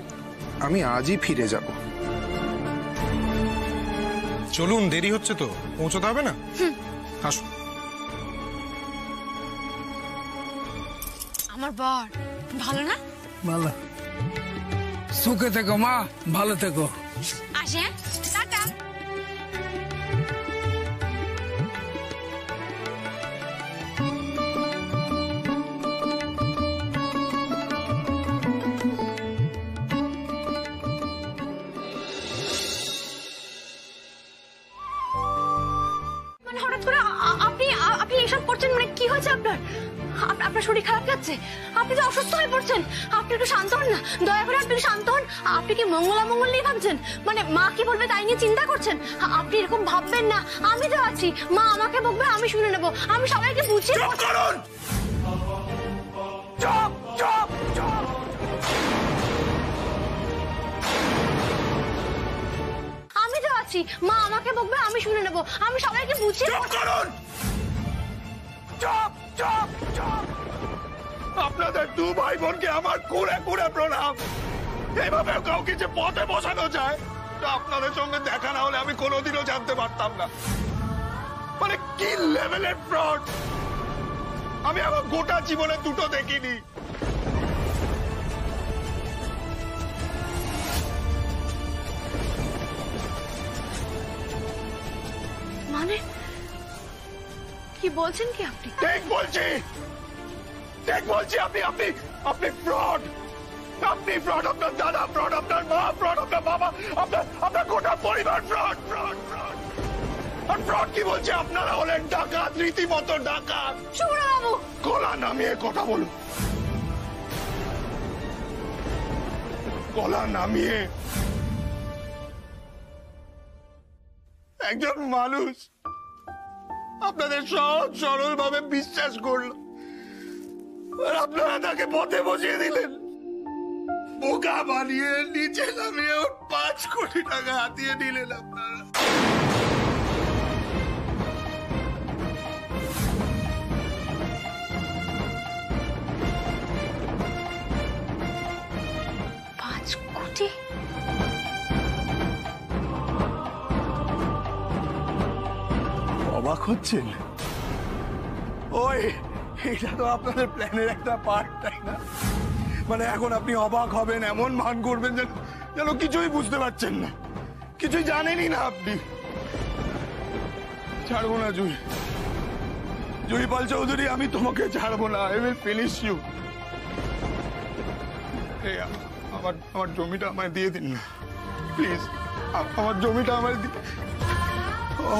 আমি আজই ফিরে যাব। চলুন, দেরি হচ্ছে তো, পৌঁছতে হবে না? আসুন। আমার বর ভালো না? ভালো। সুখে থেকো মা, ভালো থেকো। আসে টাটা। হঠাৎ করে আপনি আপনি এসব করছেন, মানে কি হয়েছে আপনার? আপনার শরীর খারাপ লাগছে? আপনি তো অসুস্থ হয়ে পড়ছেন। আপনি একটু শান্ত হন না, দয়া করে আপনি শান্ত হন। আপনি কি মঙ্গল নিয়ে ভাবছেন? মানে মা কি বলবে তাই নিয়ে চিন্তা করছেন? আপনি এরকম ভাববেন না, আমি তো আছি। মা আমাকে বকবে, আমি শুনে নেবো, আমি সবাইকে বুঝিয়ে আমি তো আছি। মা আমাকে বকবে, আমি শুনে নেবো, আমি সবাইকে বুঝিয়ে আপনাদের 2 ভাই বোনকে আমার কুড়ে কুড়ে প্রণাম। এইভাবে কাউকে যে পথে বসানো যায় আপনাদের সঙ্গে দেখা না হলে আমি কোনোদিনও জানতে পারতাম না। মানে কি লেভেলের ফ্রড আমি আমার গোটা জীবনে দুটো দেখিনি। মানে কি বলছেন কি আপনি? ঠিক বলছি, ঠিক বলছি। আপনি ফ্রড। আপনি ফ্রড, আপনার দাদা ফ্রড, আপনার মা ফ্রড, আপনার বাবা, আপনার গোটা পরিবার ফ্রড ফ্রড ফ্রড। আর ফ্রড কি বলছে? আপনারা হলেন ডাকাত, রীতিমতো ডাকাত। বাবু গলা নামিয়ে কথা বলুন, গলা নামিয়ে। একজন মানুষ আপনাদের সহজ সরল ভাবে বিশ্বাস করলো, আর আপনারা তাকে পথে বসিয়ে দিলেন। বোকা বানিয়ে নিচে নামিয়ে 5 কোটি টাকা হাতিয়ে নিলেন আপনারা। অবাক হচ্ছেন? ওই এটা তো আপনাদের প্ল্যানের একটা পার্ট, তাই না? মানে এখন আপনি অবাক হবেন, এমন মান করবেন যেন কিছুই বুঝতে পারছেন না, কিছুই জানেনই না আপনি। ছাড়বো না জুইপাল চৌধুরী, আমি তোমাকে ছাড়বো না। I will finish you. আমার জমিটা আমায় দিয়ে দিন না প্লিজ। আমার জমিটা আমায়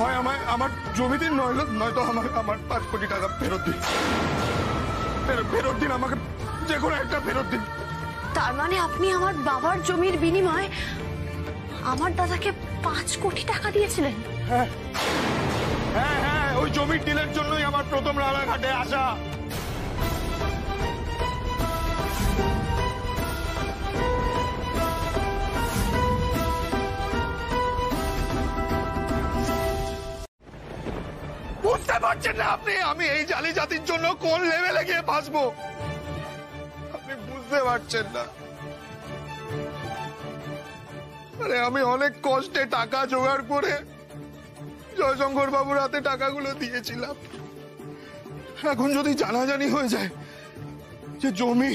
হয় আমার জমি দিন, নয়তো আমার 5 কোটি টাকা ফেরত দিন। ফেরত দিন আমাকে, যে কোনো একটা ফেরত দিন। তার মানে আপনি আমার বাবার জমির বিনিময়ে আমার দাদাকে 5 কোটি টাকা দিয়েছিলেন? হ্যাঁ হ্যাঁ হ্যাঁ, ওই জমির ডিলের জন্যই আমার প্রথম রানাঘাটে আসা। বুঝতে পারছেন না আপনি আমি এই জালি জাতির জন্য কোন লেভেলে গিয়ে ফাঁসবো? আপনি বুঝতে পারছেন না। আরে আমি অনেক কষ্টে টাকা জোগাড় করে জয়শঙ্কর বাবুর হাতে টাকাগুলো দিয়েছিলাম। এখন যদি জানাজানি হয়ে যায় যে জমি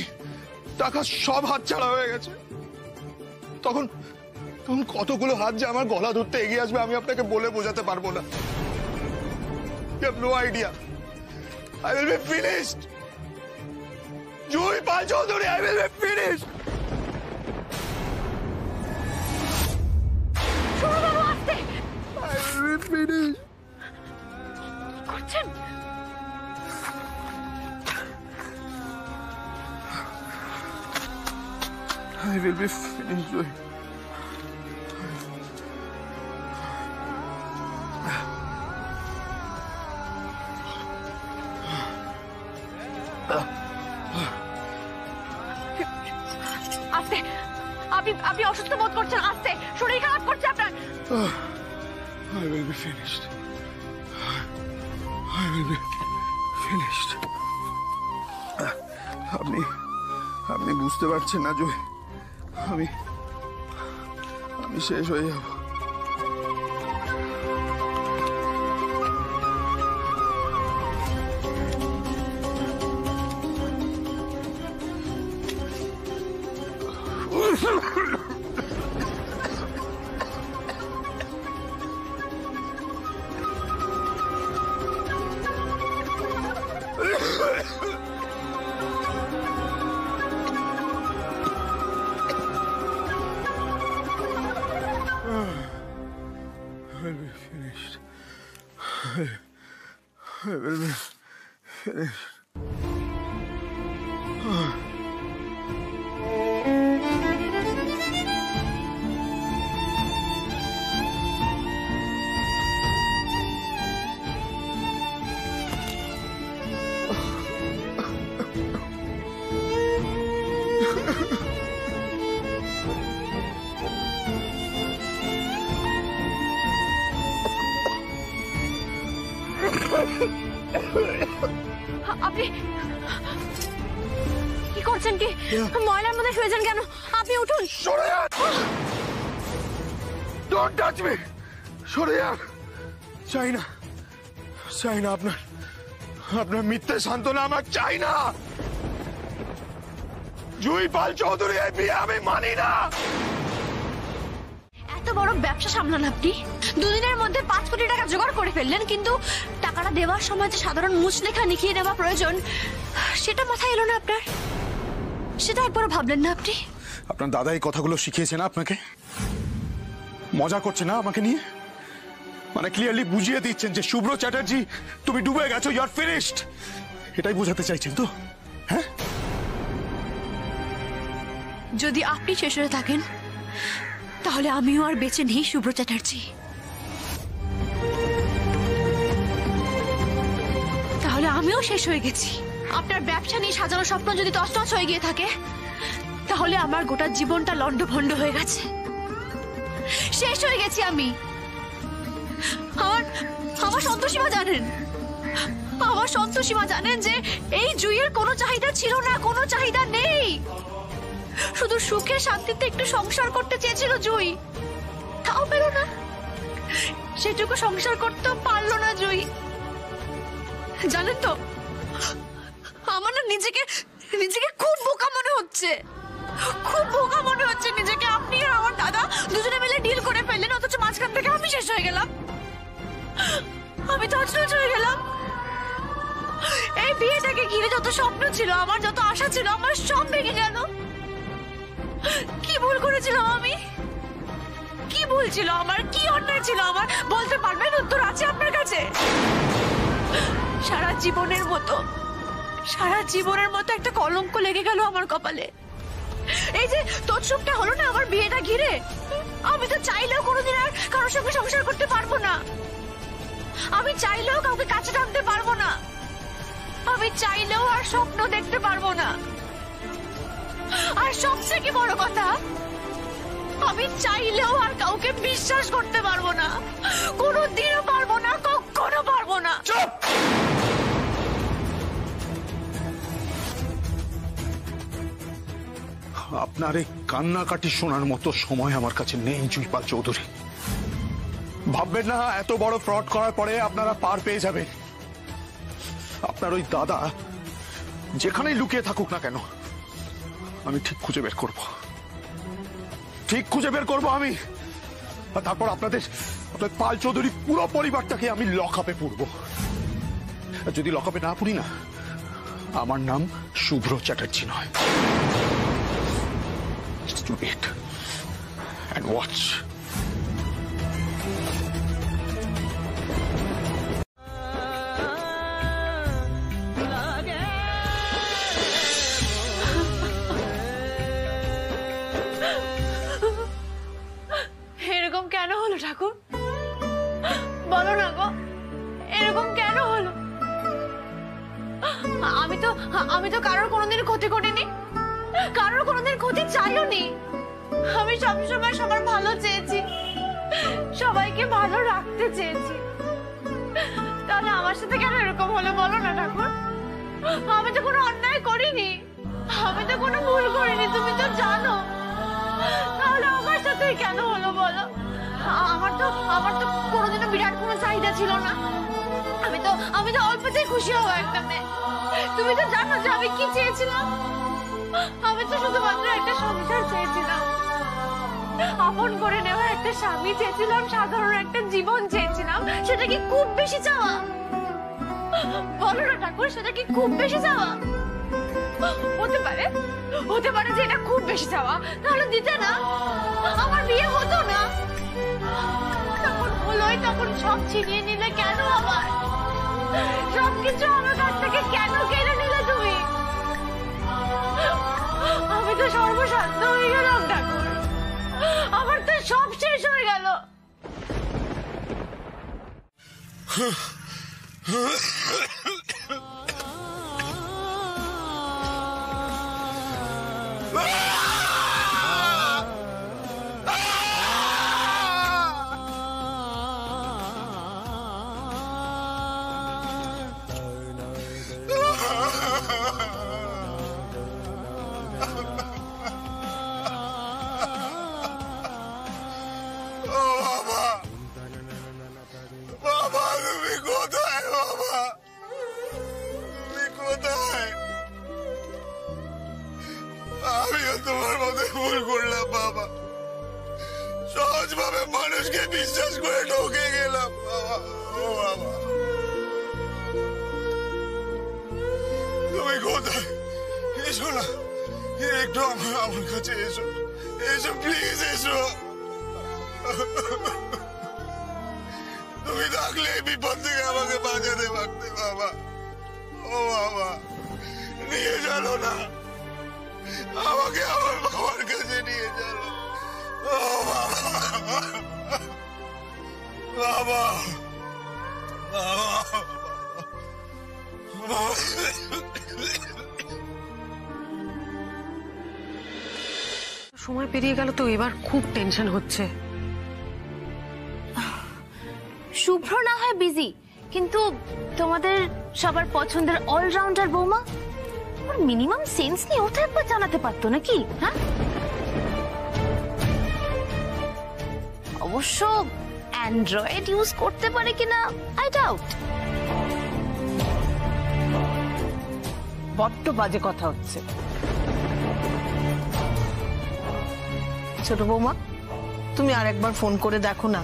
টাকা সব হাতছাড়া হয়ে গেছে, তখন কতগুলো হাত যে আমার গলা ধরতে এগিয়ে আসবে আমি আপনাকে বলে বোঝাতে পারবো না। You have no idea. I will be finished. জুইপাল Chowdhury, I will be finished. I will be finished. করছেন I will be finished, Joy. আস্তে, আপনি অসুস্থ বোধ করছেন, আস্তে, শরীর খারাপ করছে আপনার। I will be finished. I will be finished. আপনি বুঝতে পারছেন না জয়, আমি শেষ হয়ে যাব। I will be finished. I will be finished. আপনি কি করছেন? কি ময়লার মধ্যে শুয়েছেন কেন? আপনি উঠুন। সরে যান! Don't touch me! সরে যান! চাই না আপনার মিথ্যে সান্ত্বনা আমার চাই না। জুইপাল চৌধুরী এই বিয়ে আমি মানি না। এত বড় ব্যবসা সামলান আপনি, দুদিনের মধ্যে 5 কোটি টাকা জোগাড় করে ফেললেন, কিন্তু টাকাটা দেওয়ার সময় যে সাধারণ মুচলেখা লিখিয়ে দেওয়া প্রয়োজন সেটা মাথায় এলো না আপনার। সেটা একবার ভাবলেন না আপনি? আপনার দাদা এই কথাগুলো শিখিয়েছে না আপনাকে? মজা করছে না আমাকে নিয়ে? মানে ক্লিয়ারলি বুঝিয়ে দিচ্ছেন যে শুভ্র চ্যাটার্জি তুমি ডুবে গেছো, ইউ আর ফিনিশড, এটাই বোঝাতে চাইছেন তো? হ্যাঁ, যদি আপনি শেষ হয়ে থাকেন তাহলে আমিও আর বেঁচে নেই শুভ্র চ্যাটার্জি। তাহলে আমিও শেষ হয়ে গেছি। আপনার ব্যবসা নিয়ে সাজানো স্বপ্ন যদি তছনছ হয়ে গিয়ে থাকে তাহলে আমার গোটা জীবনটা লন্ডভন্ড হয়ে গেছে, শেষ হয়ে গেছি আমি। আমার সন্তোষীমা জানেন, আমার সন্তোষীমা জানেন যে এই জুইয়ের কোনো চাহিদা ছিল না, কোনো চাহিদা নেই। শুধু সুখে শান্তিতে একটু সংসার করতে চেয়েছিল জুই, তাও পেল না। সেটুকু সংসার করতেও পারলো না জুই। জানেন তো, আমার না নিজেকে খুব বোকা মনে হচ্ছে, খুব বোকা মনে হচ্ছে নিজেকে। আপনি আর আমার দাদা দুজনে মিলে ডিল করে ফেললেন, অথচ মাঝখান থেকে আমি শেষ হয়ে গেলাম, আমি তছনছ হয়ে গেলাম। এই বিয়েটাকে ঘিরে যত স্বপ্ন ছিল, আমার যত আশা ছিল, আমার সব ভেঙে গেল। কি ভুল করেছিলাম আমি? কি ভুল ছিল আমার? কি অন্যায় ছিল আমার? বলতে পারবেন? উত্তর আছে আপনার কাছে? সারা জীবনের মতো একটা কলঙ্ক লেগে গেল আমার কপালে। এই যে তোৎসবটা হলো না আমার বিয়েটা ঘিরে, আমি তো চাইলেও কোনোদিন আর কারোর সঙ্গে সংসার করতে পারবো না। আমি চাইলেও কাউকে কাছে টানতে পারবো না। আমি চাইলেও আর স্বপ্ন দেখতে পারবো না। আর সবথেকে বড় কথা, আমি চাইলেও আর কাউকে বিশ্বাস করতে পারবো না, কোনোদিনও পারবো না, কখনো পারবো না। চুপ! আপনার এই কান্নাকাটি শোনার মতো সময় আমার কাছে নেই জুইপাল চৌধুরী। ভাববেন না এত বড় ফ্রড করার পরে আপনারা পার পেয়ে যাবেন। আপনার ওই দাদা যেখানেই লুকিয়ে থাকুক না কেন, আমি ঠিক খুঁজে বের করব, আমি আর তারপর আপনাদের পাল চৌধুরী পুরো পরিবারটাকে আমি লকআপে পুরবো। যদি লকআপে না পুরি না, আমার নাম শুভ্র চ্যাটার্জি নয়। Stupid. And watch. এরকম কেন হলো ঠাকুর? বলো না গো, এরকম কেন হলো? আমি তো কারোর কোনোদিন ক্ষতি করিনি, কারোর কোনোদিন ক্ষতি চাইও নি। আমি সবসময় সবার ভালো চেয়েছি, সবাইকে ভালো রাখতে চেয়েছি। তাহলে আমার সাথে কেন এরকম হলো বলো না ঠাকুর? আমি তো কোনো অন্যায় করিনি, আমি তো কোনো ভুল করিনি, তুমি তো জানো। তাহলে আমার সাথে কেন হলো বলো? আমার তো কোনোদিনও বিরাট কোনো চাহিদা ছিল না। আমি তো অল্পতেই খুশি হবো একটা মেয়ে। তুমি তো জানো যে আমি কি চেয়েছিলাম। আমি তো শুধুমাত্র একটা সংসার চেয়েছিলাম, আপন করে নেওয়া একটা স্বামী চেয়েছিলাম, সাধারণ একটা জীবন চেয়েছিলাম। সেটা কি খুব বেশি চাওয়া? বলো না ঠাকুর, সেটা কি খুব বেশি চাওয়া? হতে পারে যে এটা খুব বেশি চাওয়া। তাহলে দিতে না, আমার বিয়ে হতো না। তখন হলোই, তখন সব ছিনিয়ে নিলে কেন? আবার সবকিছু আমার কাছ থেকে কেন কেড়ে নিলে তুমি? আমি তো সর্বশান্ত হয়ে গেলাম ঠাকুর, আমার তো সব শেষ হয়ে গেল। তোমার মধ্যে ভুল করলাম বাবা, সহজভাবে মানুষকে বিশ্বাস করে ঠকে গেলাম বাবা। ও বাবা, তুমি কোথায়? এসো না, একটু আমার কাছে এসো, এসো প্লিজ এসো। তুমি থাকলে বিপদ থেকে আমাকে বাঁচাতে পারতে বাবা। ও বাবা, নিয়ে চলো না আমাকে, আমার বাবার কাছে নিয়ে চলো। ও বাবা, বাবা, সময় পেরিয়ে গেল তো, এবার খুব টেনশন হচ্ছে। শুভ্র না হয় বিজি, কিন্তু তোমাদের সবার পছন্দের অলরাউন্ডার বৌমা, ওর মিনিমাম সেন্স নেই, ওটা একবার জানাতে পারতো নাকি? হ্যাঁ, অবশ্য অ্যান্ড্রয়েড ইউজ করতে পারে কিনা আই ডাউট। বড্ড বাজে কথা হচ্ছে। ছোট বৌমা, তুমি আর একবার ফোন করে দেখো না।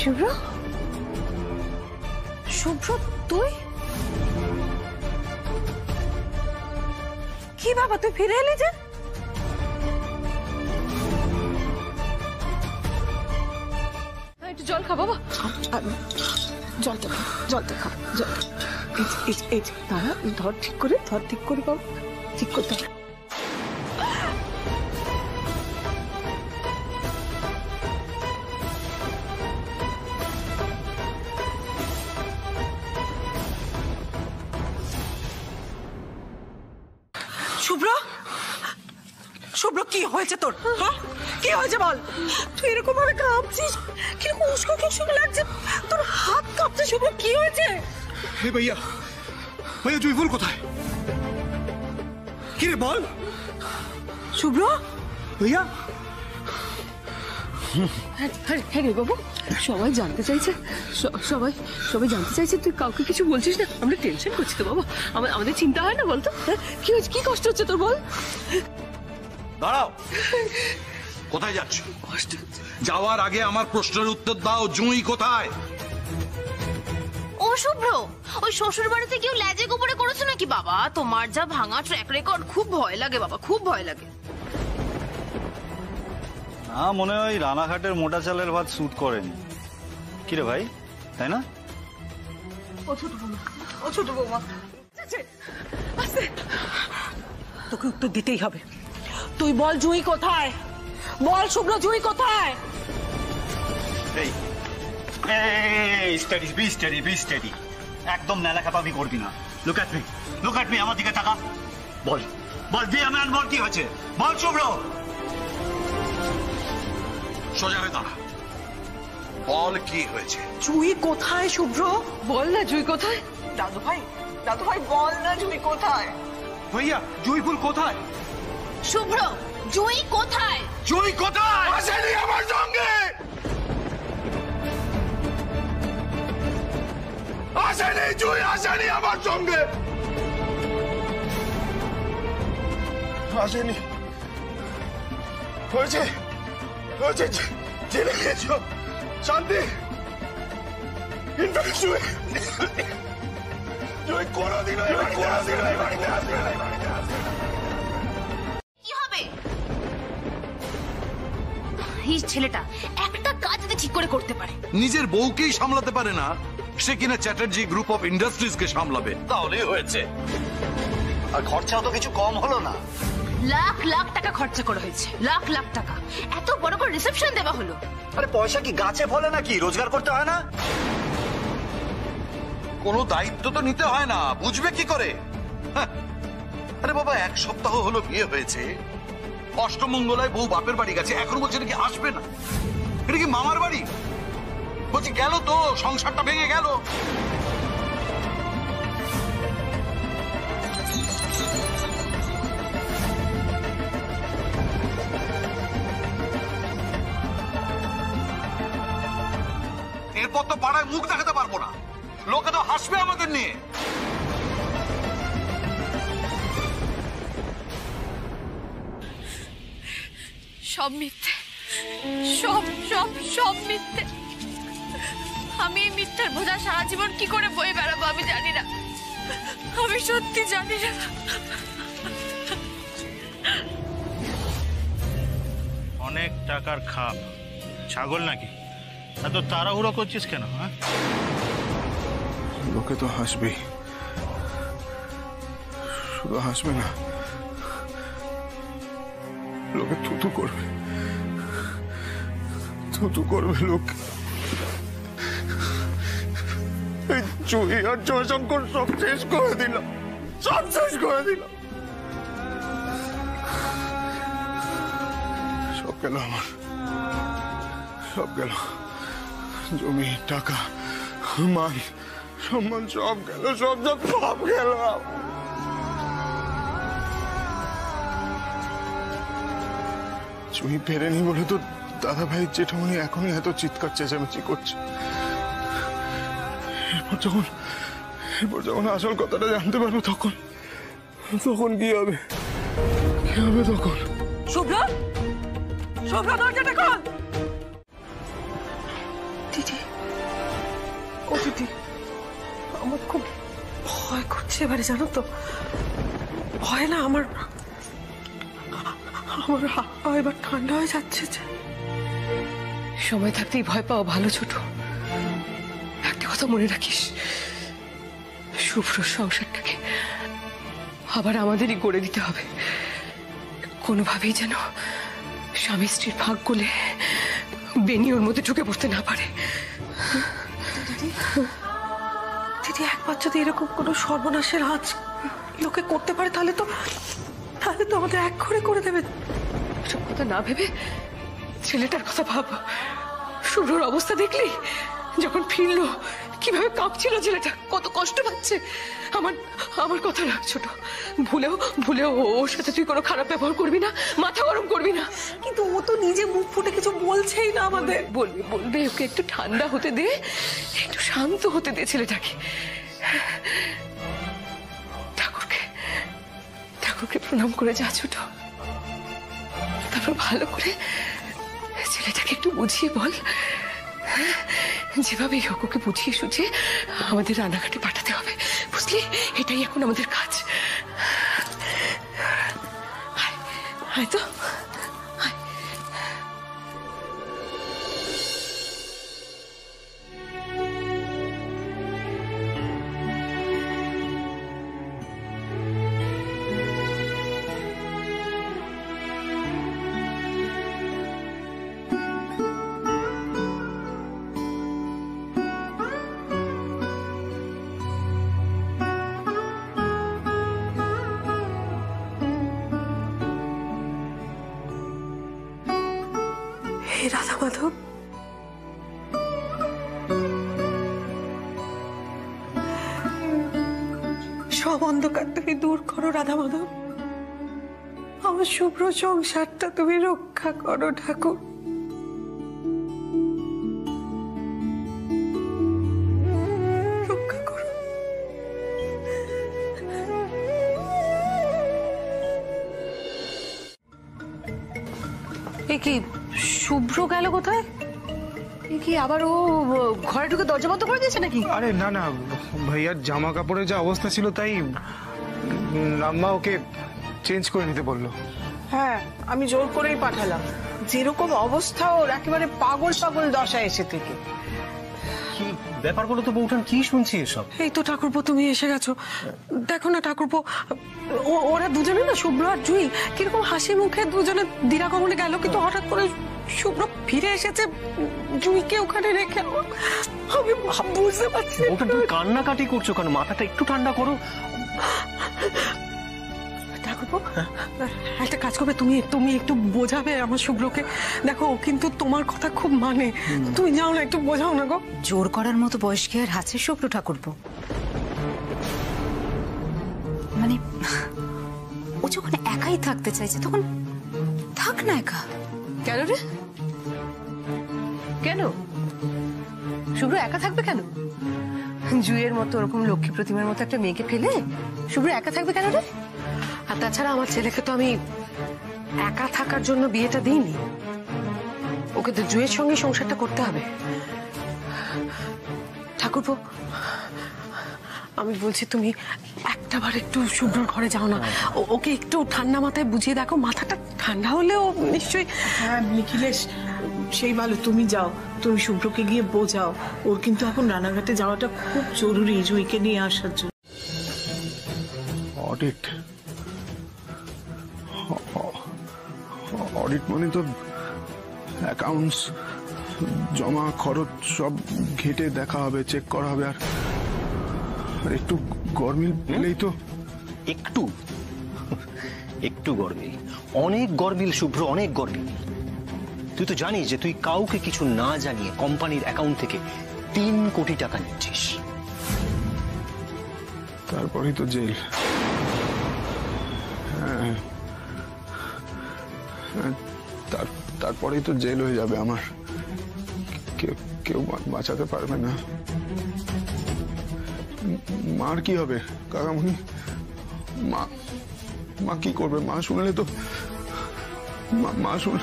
শুভ্র, শুভ্র তুই? কি বাবা, তুই ফিরে এলি যে? একটু জল খা বাবা। জলটা খা, জলটা খা, জল। এই দাঁড়া, ধর ঠিক করে বাবা, ঠিক করতে হবে। শুভ্র, শুভ্র কি হয়েছে? হয়েছে তোর? হ্যাঁ, কি হয়েছে বল? তুই এরকম ভাবে কাঁপছিস, কিরকম উস্কো উস্কো লাগছে, তোর হাত কাঁপছে। শুভ, কি হয়েছে? হে ভাইয়া, ভাইয়া জয়ফুল কোথায়? কি রে বল শুভ্র। ভাইয়া হ্যাঁ রে বাবু, সবাই জানতে চাইছে, সবাই সবাই জানতে চাইছে, তুই কাউকে কিছু বলছিস না? আমরা টেনশন করছি তো বাবা, আমাদের চিন্তা হয় না বলতো? কি হয়েছে, কি কষ্ট হচ্ছে তোর বল? দাঁড়াও, কোথায় যাচ্ছ? যাওয়ার আগে আমার প্রশ্নের উত্তর দাও, জুঁই কোথায়? ও শুভ্র, ওই শ্বশুর বাড়িতে কেউ লেজে গোপরে করেছো নাকি বাবা? তোমার যা ভাঙা ট্র্যাক রেকর্ড, খুব ভয় লাগে বাবা, খুব ভয় লাগে। না, মনে হয় রানাঘাটের মোটা চালের ভাত স্যুট করেনি। কি রে ভাই, তাই না? ও ছোট বৌমা, ও ছোট বৌমা, তোকে উত্তর দিতেই হবে। তুই বল জুঁই কোথায়? বল শুভ্র, জুঁই কোথায়? একদম নেলাকাপাবি করবি না। লুক অ্যাট মি, আমার দিকে তাকা। বল বল, দিয়ে আমি বল কি হয়েছে, বল শুভ্র। সোজা হয়ে দাঁড়া, বল কি হয়েছে? জুঁই কোথায় শুভ্র? বল না জুঁই কোথায়? দাদু ভাই বল না জুঁই কোথায়? ভাইয়া জয়ফুল কোথায়? শুভ্র, জুঁই কোথায়? জুঁই কোথায়? আসেনি আমার সঙ্গে, আসেনি জুঁই, আসেনি আমার সঙ্গে, আসেনি। হয়েছে হয়েছে, জেনে গেছ শান্তি। ইনফ্যাক্ট জুঁই কোনোদিনও বাড়িতে আসবে না। কি হবে? এই ছেলেটা একটা কাজ যদি ঠিক করে করতে পারে, নিজের বউকেই সামলাতে পারে না, সে কিনা চ্যাটার্জি গ্রুপ অফ ইন্ডাস্ট্রিজ কে সামলাবে, তাহলেই হয়েছে। আর খরচাও তো কিছু কম হলো না। লাখ লাখ টাকা খরচা করা হয়েছে, লাখ লাখ টাকা। এত বড় করে রিসেপশন দেওয়া হলো। আরে পয়সা কি গাছে ফলে নাকি, রোজগার করতে হয় না? কোনো দায়িত্ব তো নিতে হয় না, বুঝবে কি করে? আরে বাবা, 1 সপ্তাহ হলো বিয়ে হয়েছে, অষ্টমঙ্গলায় বউ বাপের বাড়ি গেছে, এখন বলছে নাকি আসবে না। এটা কি মামার বাড়ি? বলছি গেল তো, সংসারটা ভেঙে গেল। এরপর তো পাড়ায় মুখ দেখাতে পারবো না, লোকে তো হাসবে আমাদের নিয়ে। সব মিথ্যে, সব সব সব মিথ্যে। আমি এই মিথ্যার বোঝা সারা জীবন কি করে বয়ে বেড়াবো আমি জানি না, আমি সত্যি জানি না। অনেক টাকার খাপ, ছাগল নাকি? এত তাড়াহুড়ো করছিস কেন? হ্যাঁ, লোকে তো হাসবেই, শুধু হাসবে না, লোকে থুতু করবে, থুতু করবে লোক। এই জুঁই আর জয়শঙ্কর সব শেষ করে দিলাম, সব শেষ করে দিলাম। সব গেল আমার, সব গেল। জমি, টাকা, মান সম্মান সব গেল, সব গেল। জুঁই ফেরেনি বলে তো দাদা ভাই জেঠামণি এখনই এত চিৎকার চেঁচামেচি করছে। এরপর যখন আসল কথাটা জানতে পারবো, তখন কি হবে? কি হবে তখন? শুভ্র, দরজাটা খোল। দিদি, ও দিদি, আমার খুব ভয় করছে এবারে, জানো তো? ভয় না, আমার হাত পা এবার ঠান্ডা হয়ে যাচ্ছে। সময় থাকতেই ভয় পাওয়া ভালো ছোট। একটা কথা মনে রাখিস, শুভ্র সংসারটাকে আবার আমাদেরই গড়ে দিতে হবে। কোনোভাবেই যেন স্বামী স্ত্রীর ভাগ করলে বেনি ওর মধ্যে ঢুকে পড়তে না পারে। দিদি, একবার যদি এরকম কোনো সর্বনাশের আজ লোকে করতে পারে, তাহলে তো আমাদের এক করে দেবে। ওসব কথা না ভেবে ছেলেটার কথা ভাব। শুভ্রর অবস্থা দেখলি? যখন ফিরলো কিভাবে কাঁপছিল ছেলেটা, কত কষ্ট পাচ্ছে। আমার কথা রাখ ছোট, ভুলেও ওর সাথে তুই কোনো খারাপ ব্যবহার করবি না, মাথা গরম করবি না। কিন্তু ও তো নিজে মুখ ফুটে কিছু বলছেই না আমাদের। বলবে ওকে একটু ঠান্ডা হতে দে, একটু শান্ত হতে দে ছেলেটাকে। ঠাকুরকে প্রণাম করে যা ছোট, তারপর ভালো করে ছেলেটাকে একটু বুঝিয়ে বল। যেভাবেই হোক ওকে বুঝিয়ে সুঝিয়ে আমাদের রানাঘাটে পাঠাতে হবে, বুঝলি? এটাই এখন আমাদের কাজ। হয়তো রাধা মাধব, সব অন্ধকার তুমি দূর করো রাধা মাধব। আমার শুভ্র সংসারটা তুমি রক্ষা করো ঠাকুর। রক্ষা করো। এ কি শুভ্র গেল কোথায়? এ কি আবার ও ঘরে ঢুকে দরজা বন্ধ করে দিয়েছে নাকি? আরে না না, ভাইয়ার জামা কাপড়ের যা অবস্থা ছিল তাই আম্মা ওকে চেঞ্জ করে নিতে বললো। হ্যাঁ, আমি জোর করেই পাঠালাম। যেরকম অবস্থা ওর, একেবারে পাগল দশা এসে থেকে। কি ব্যাপার বলো তো বউঠান, কি শুনছি এসব? এই তো ঠাকুরপো তুমি এসে গেছো। দেখো না ঠাকুরপো, ওরা দুজনে না, শুভ্র আর জুই, কিরকম হাসি মুখে দুজনে দিরাগমনে গেল, কিন্তু হঠাৎ করে শুভ্র ফিরে এসেছে জুইকে ওখানে রেখে। আমি বুঝতে পারছি। বউঠান তুমি কান্নাকাটি করছো কেন? মাথাটা একটু ঠান্ডা করো। ঠাকুরপো একটা কাজ করবে, তুমি একটু বোঝাবে আমার শুভ্রকে। দেখো ও কিন্তু তোমার কথা খুব মানে, তুমি যাও না, একটু বোঝাও না গো। জোর করার মতো বয়স কি আর আছে শুভ্র ঠাকুরপো? মানে ও যখন একাই থাকতে চাইছে তখন থাক না একা। কেন রে? কেন শুভ্র একা থাকবে কেন? জুইয়ের মতো ওরকম লক্ষ্মী প্রতিমার মতো একটা মেয়েকে ফেলে শুভ্র একা থাকবে কেন রে? আর তাছাড়া আমার ছেলেকে তো আমি একা থাকার জন্য বিয়েটা দিইনি, ওকে তো জুইয়ের সঙ্গে সংসারটা করতে হবে। ঠাকুরপো আমি বলছি তুমি একটাবার একটু শুভ্রর ঘরে যাও না, ওকে একটু ঠান্ডা মাথায় বুঝিয়ে দেখো, মাথাটা ঠান্ডা হলেও নিশ্চয়ই। হ্যাঁ নিখিলেশ, সেই ভালো, তুমি যাও, তুমি শুভ্রকে গিয়ে বোঝাও। ওর কিন্তু এখন রানাঘাটে যাওয়াটা খুব জরুরি জুইকে নিয়ে আসার জন্য। অডিট মানে তো অ্যাকাউন্টস, জমা খরচ সব ঘেটে দেখা হবে, চেক করা হবে। আর একটু গরমিল পেলেই তো। একটু গরমিল, অনেক গরমিল শুভ্র, অনেক গরমিল। তুই তো জানিস যে তুই কাউকে কিছু না জানিয়ে কোম্পানির অ্যাকাউন্ট থেকে 3 কোটি টাকা নিচ্ছিস। তারপরেই তো জেল। হ্যাঁ, তারপরেই তো জেল হয়ে যাবে আমার। কেউ বাঁচাতে পারবে না। মার কি হবে কাকামণি? মা কি করবে? মা শুনলে তো, মা শুন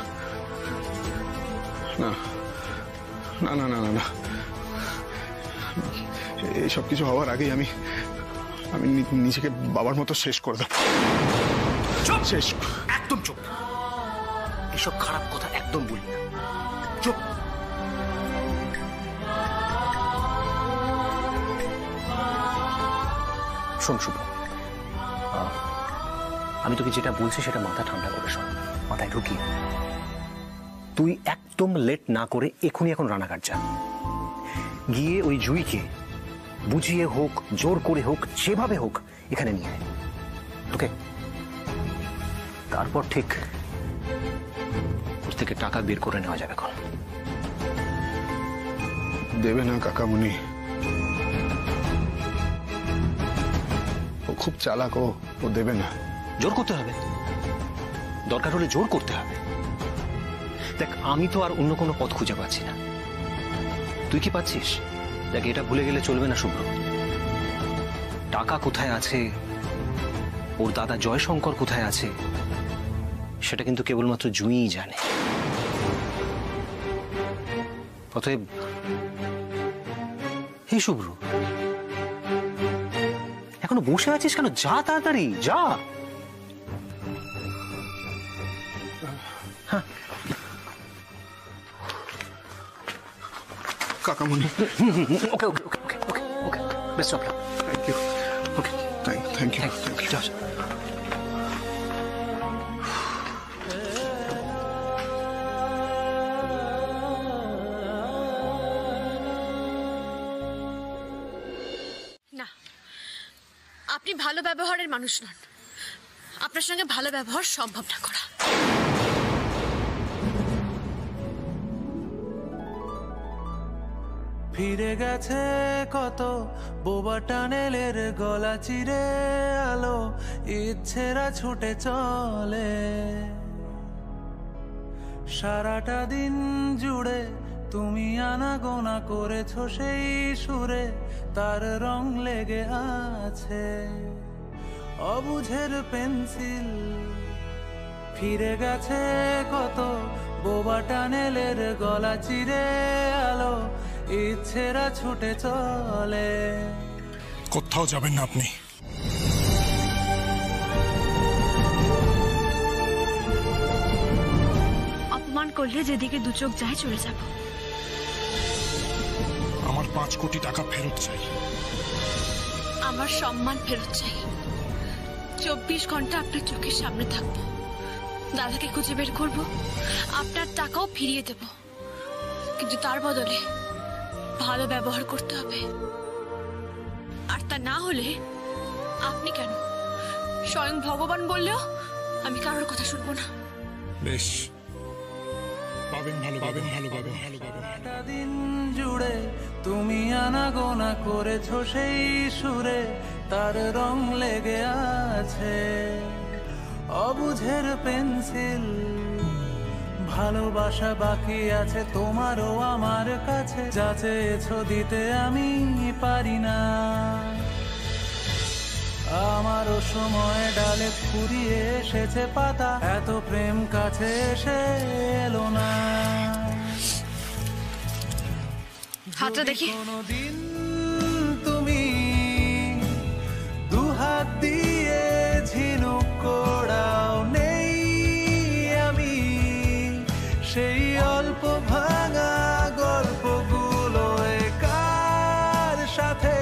না না না না না, এইসব কিছু হওয়ার আগেই আমি নিজেকে বাবার মতো শেষ করে দেব। চুপ, শেষ, একদম চুপ। এসব খারাপ কথা একদম বলবি না, চুপ। শোন শুভ, আমি তোকে যেটা বলছি সেটা মাথা ঠান্ডা করে শোন, মাথায় ঢুকিয়ে। তুই একদম লেট না করে এখনই এখন রানাঘাট যা, গিয়ে ওই জুইকে বুঝিয়ে হোক, জোর করে হোক, যেভাবে হোক এখানে নিয়ে আয়। ওকে? তারপর ঠিক থেকে টাকা বের করে নেওয়া যাবে এখন। দেবে না কাকামণি, ও খুব চালাক, ও দেবে না। জোর করতে হবে, দরকার হলে জোর করতে হবে। দেখ আমি তো আর অন্য কোনো পথ খুঁজে পাচ্ছি না, তুই কি পাচ্ছিস? দেখ এটা ভুলে গেলে চলবে না শুভ্র। টাকা কোথায় আছে, ওর দাদা জয়শঙ্কর কোথায় আছে, সেটা কিন্তু কেবলমাত্র জুঁই জানে। অতএব হে শুভ্র, এখনো বসে আছিস কেন? যা তাড়াতাড়ি যা। কাকামণি, okay okay okay okay okay okay best of luck. Thank you. Okay, thank you. যাও। না, আপনি ভালো ব্যবহারের মানুষ নন, আপনার সঙ্গে ভালো ব্যবহার সম্ভব না করা। ফিরে গেছে কত বোবা টানেলের গলা চিরে আলো, ইচ্ছেরা ছুটে চলে সারাটা দিন জুড়ে। তুমি আনাগোনা করেছো সেই সুরে, তার রং লেগে আছে অবুঝের পেন্সিল। ফিরে গেছে কত বোবা টানেলের গলা চিরে আলো, ইচ্ছেরা ছুটে চলে। কোথাও যাবেন না আপনি। অপমান করলে যেদিকে দু চোখ যায় চলে যাব। আমার 5 কোটি টাকা ফেরত চাই। আমার সম্মান ফেরত চাই। 24 ঘন্টা আপনার চোখের সামনে থাকবো, দাদাকে খুঁজে বের করবো, আপনার টাকাও ফিরিয়ে দেব, কিন্তু তার বদলে ভালো ব্যবহার করতে হবে। আর তা না হলে আপনি কেন, স্বয়ং ভগবান বললেও আমি কারোর কথা শুনবো না। বেশ, পাবেন ভালো, পাবেন ভালো, পাবেন ভালো, পাবেন। দিন জুড়ে তুমি আনাগোনা করেছো সেই সুরে, তার রং লেগে আছে অবুঝের পেন্সিল। ভালোবাসা বাকি আছে তোমারও আমার কাছে, যা চেয়েছো দিতে আমি পারি না। আমারও সময় ডালে ফুরিয়ে এসেছে পাতা, এত প্রেম কাছে এসে এলো না। হাতটা দেখি। কোনদিন তুমি দুহাত দিয়ে ঝিনুক কোড়াও নেই, আমি সেই অল্প ভাঙা গল্পগুলো কার সাথে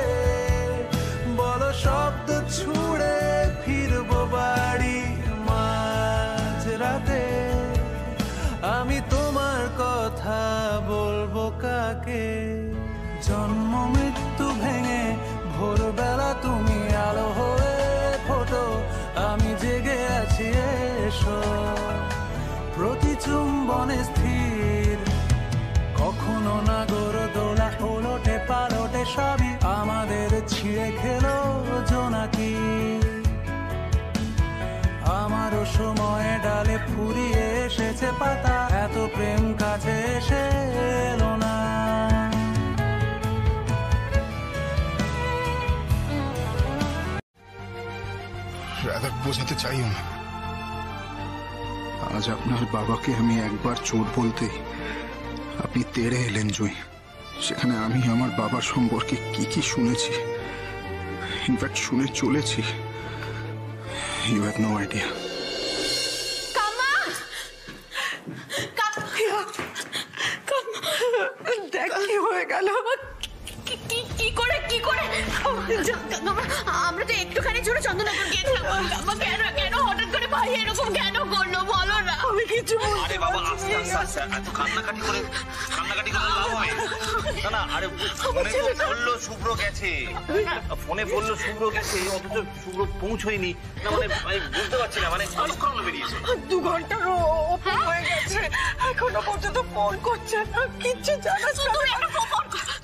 বলো শব্দ ছুড়ে ফিরবো বাড়ি মাঝ রাতে। আমি তোমার কথা বলবো কাকে? জন্ম মৃত্যু ভেঙে ভোরবেলা তুমি আলো হয়ে ফোটো, আমি জেগে আছি এসো। প্রতি চুম্বনে স্থির, কখনো না গড়দোলা ওলটে পালটে সবই আমাদের ছিঁড়ে খেলো জোনাকি। আমারও সময় ডালে ফুরিয়ে এসেছে পাতা, এত প্রেম কাছে এসে এলো না। রাধা বোঝাতে চাইও না, আজ আপনার বাবাকে আমি একবার চোর বলতেই আপনি তেড়ে এলেন জুঁই। সেখানে আমি আমার বাবার সম্পর্কে কি কি শুনেছি, ইনফ্যাক্ট শুনে চলেছি। You have no idea. দেখ কি হয়ে গেল। কি করে আমরা তো একটুখানি ছোট চন্দননগর গিয়েছিলাম। কেন হঠাৎ করে ভাই এরকম কেন করলো বলো না। আমি কিছু আরে বাবা আস্তে এত কান্নাকাটি করে লাভ হবে না। না আরে ফোনে তো বললো শুভ্র গেছে, ফোনে বললো শুভ্র গেছে, অথচ শুভ্র পৌঁছয়নি। না মানে আমি বুঝতে পারছি না, মানে কতক্ষণ বেরিয়েছে? 2 ঘন্টার ওপর হয়ে গেছে, এখনো পর্যন্ত ফোন করছে না, কিচ্ছু জানাস না।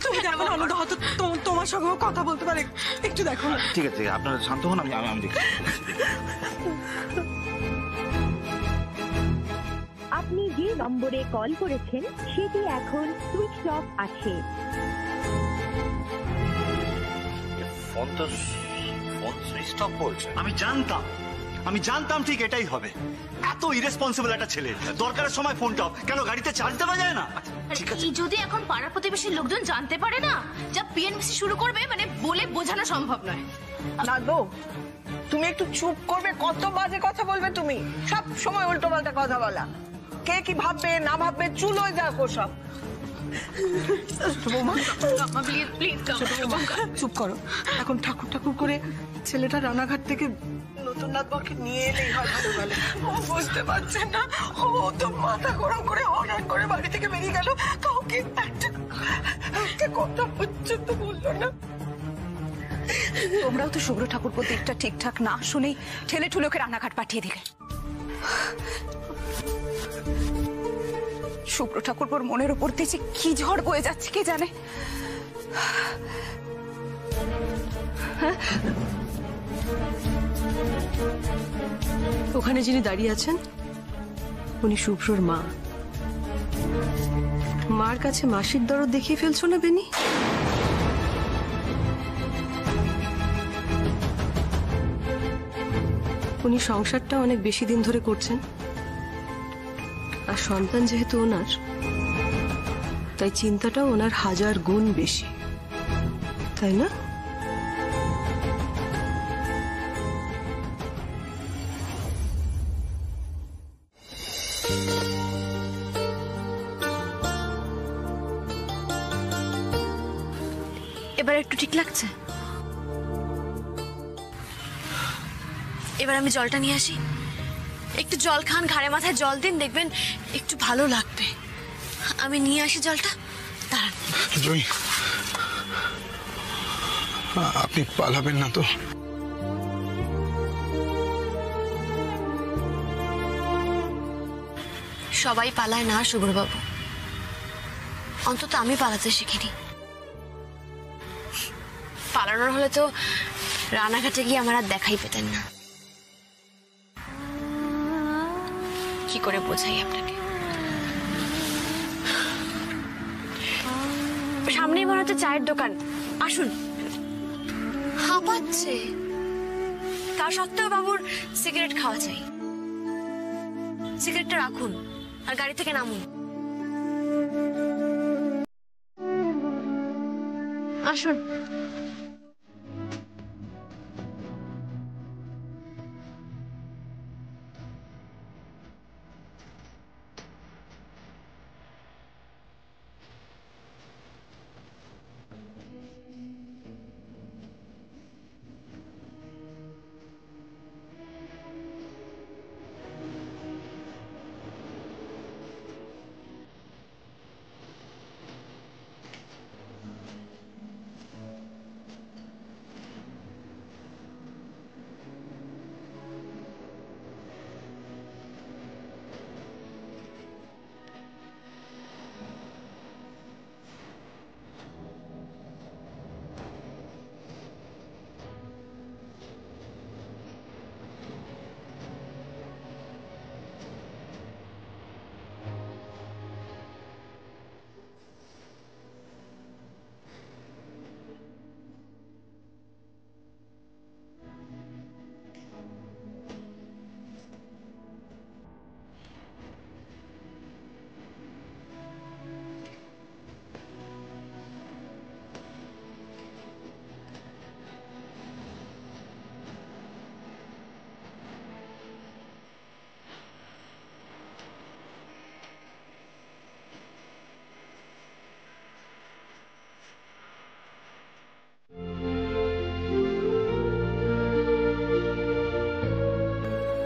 তুমি দেখো না অনুদা, হয়তো তোমার সঙ্গেও কথা বলতে পারে, একটু দেখো না। ঠিক আছে আপনারা শান্ত হন, আমি দেখি। আপনি যে নম্বরে কল করেছেন সেটি এখন সুইচ অফ আছে। ফোন সুইচ অফ বলছে। আমি জানতাম ঠিক এটাই হবে। এত ইরেসপন্সিবল একটা ছেলে, দরকারের সময় ফোনটা অফ। কেন গাড়িতে চার্জ দেওয়া যায় না? ঠিক আছে, যদি এখন পাড়া প্রতিবেশীর লোকজন জানতে পারে না, যা পিএনবিসি শুরু করবে, মানে বলে বোঝানো সম্ভব নয়। না গো, তুমি একটু চুপ করবে? কত বাজে কথা বলবে তুমি, সব সময় উল্টো পাল্টা কথা বলা। কে কি ভাববে না ভাববে, চুল হয়ে যাক ওসব। চুপ করো, এখন ঠাকুর ঠাকুর করে ছেলেটা রানাঘাট থেকে নতুন নাতবরকে নিয়ে এলেই হয় ভালো ভালো। ও বুঝতে পারছে না, ও তো মাথা গরম করে হঠাৎ করে বাড়ি থেকে বেরিয়ে গেল, কাউকে একটা কথা পর্যন্ত বললো না। তোমরাও তো শুভ্র ঠাকুর দিকটা ঠিকঠাক না শুনেই ঠেলে ঠুলোকে রান্নাঘাট পাঠিয়ে দিলে। শুভ্র ঠাকুরপুর মনের উপর দিয়ে কি ঝড় বয়ে যাচ্ছে কে জানে। ওখানে যিনি দাঁড়িয়ে আছেন উনি শুভ্রর মা। মার কাছে মাসির দরদ দেখিয়ে ফেলছো না বেনি? উনি সংসারটা অনেক বেশি দিন ধরে করছেন, আর সন্তান যেহেতু ওনার, তাই চিন্তাটাও ওনার 1000 গুণ বেশি, তাই না? এবার একটু ঠিক লাগছে? এবার আমি জলটা নিয়ে আসি, একটু জল খান, ঘাড়ে মাথায় জল দিন, দেখবেন একটু ভালো লাগবে। আমি নিয়ে আসি জলটা, দাঁড়ান। জয়ী, আপনি পালাবেন না তো? সবাই পালায় না শুভ্রবাবু, অন্তত আমি পালাতে শিখিনি। পালানোর হলে তো রানাঘাটে গিয়ে আমার আর দেখাই পেতেন না। কি করে বোঝাই আপনাকে? সামনেই মনে হচ্ছে চায়ের দোকান, আসুন। হাঁপাচ্ছে, তা সত্ত্বেও বাবুর সিগারেট খাওয়া চাই। সিগারেটটা রাখুন আর গাড়ি থেকে নামুন। আসুন।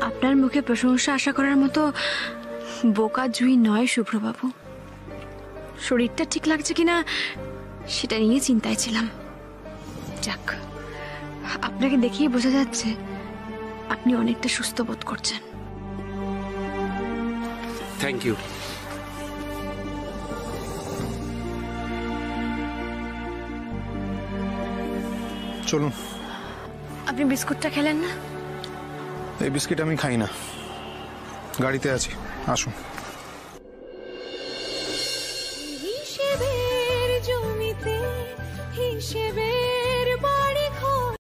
আপনার মুখে প্রশংসা আশা করার মতো বোকা জুই নয় শুভ্রবাবু, শরীরটা ঠিক লাগছে কিনা সেটা নিয়ে চিন্তায় ছিলাম। যাক, আপনাকে দেখেই বোঝা যাচ্ছে আপনি অনেকটা সুস্থ বোধ করছেন। Thank you. চলুন। আপনি বিস্কুটটা খেলেন না? এই বিস্কিট আমি খাই না, গাড়িতে আছি, আসুন।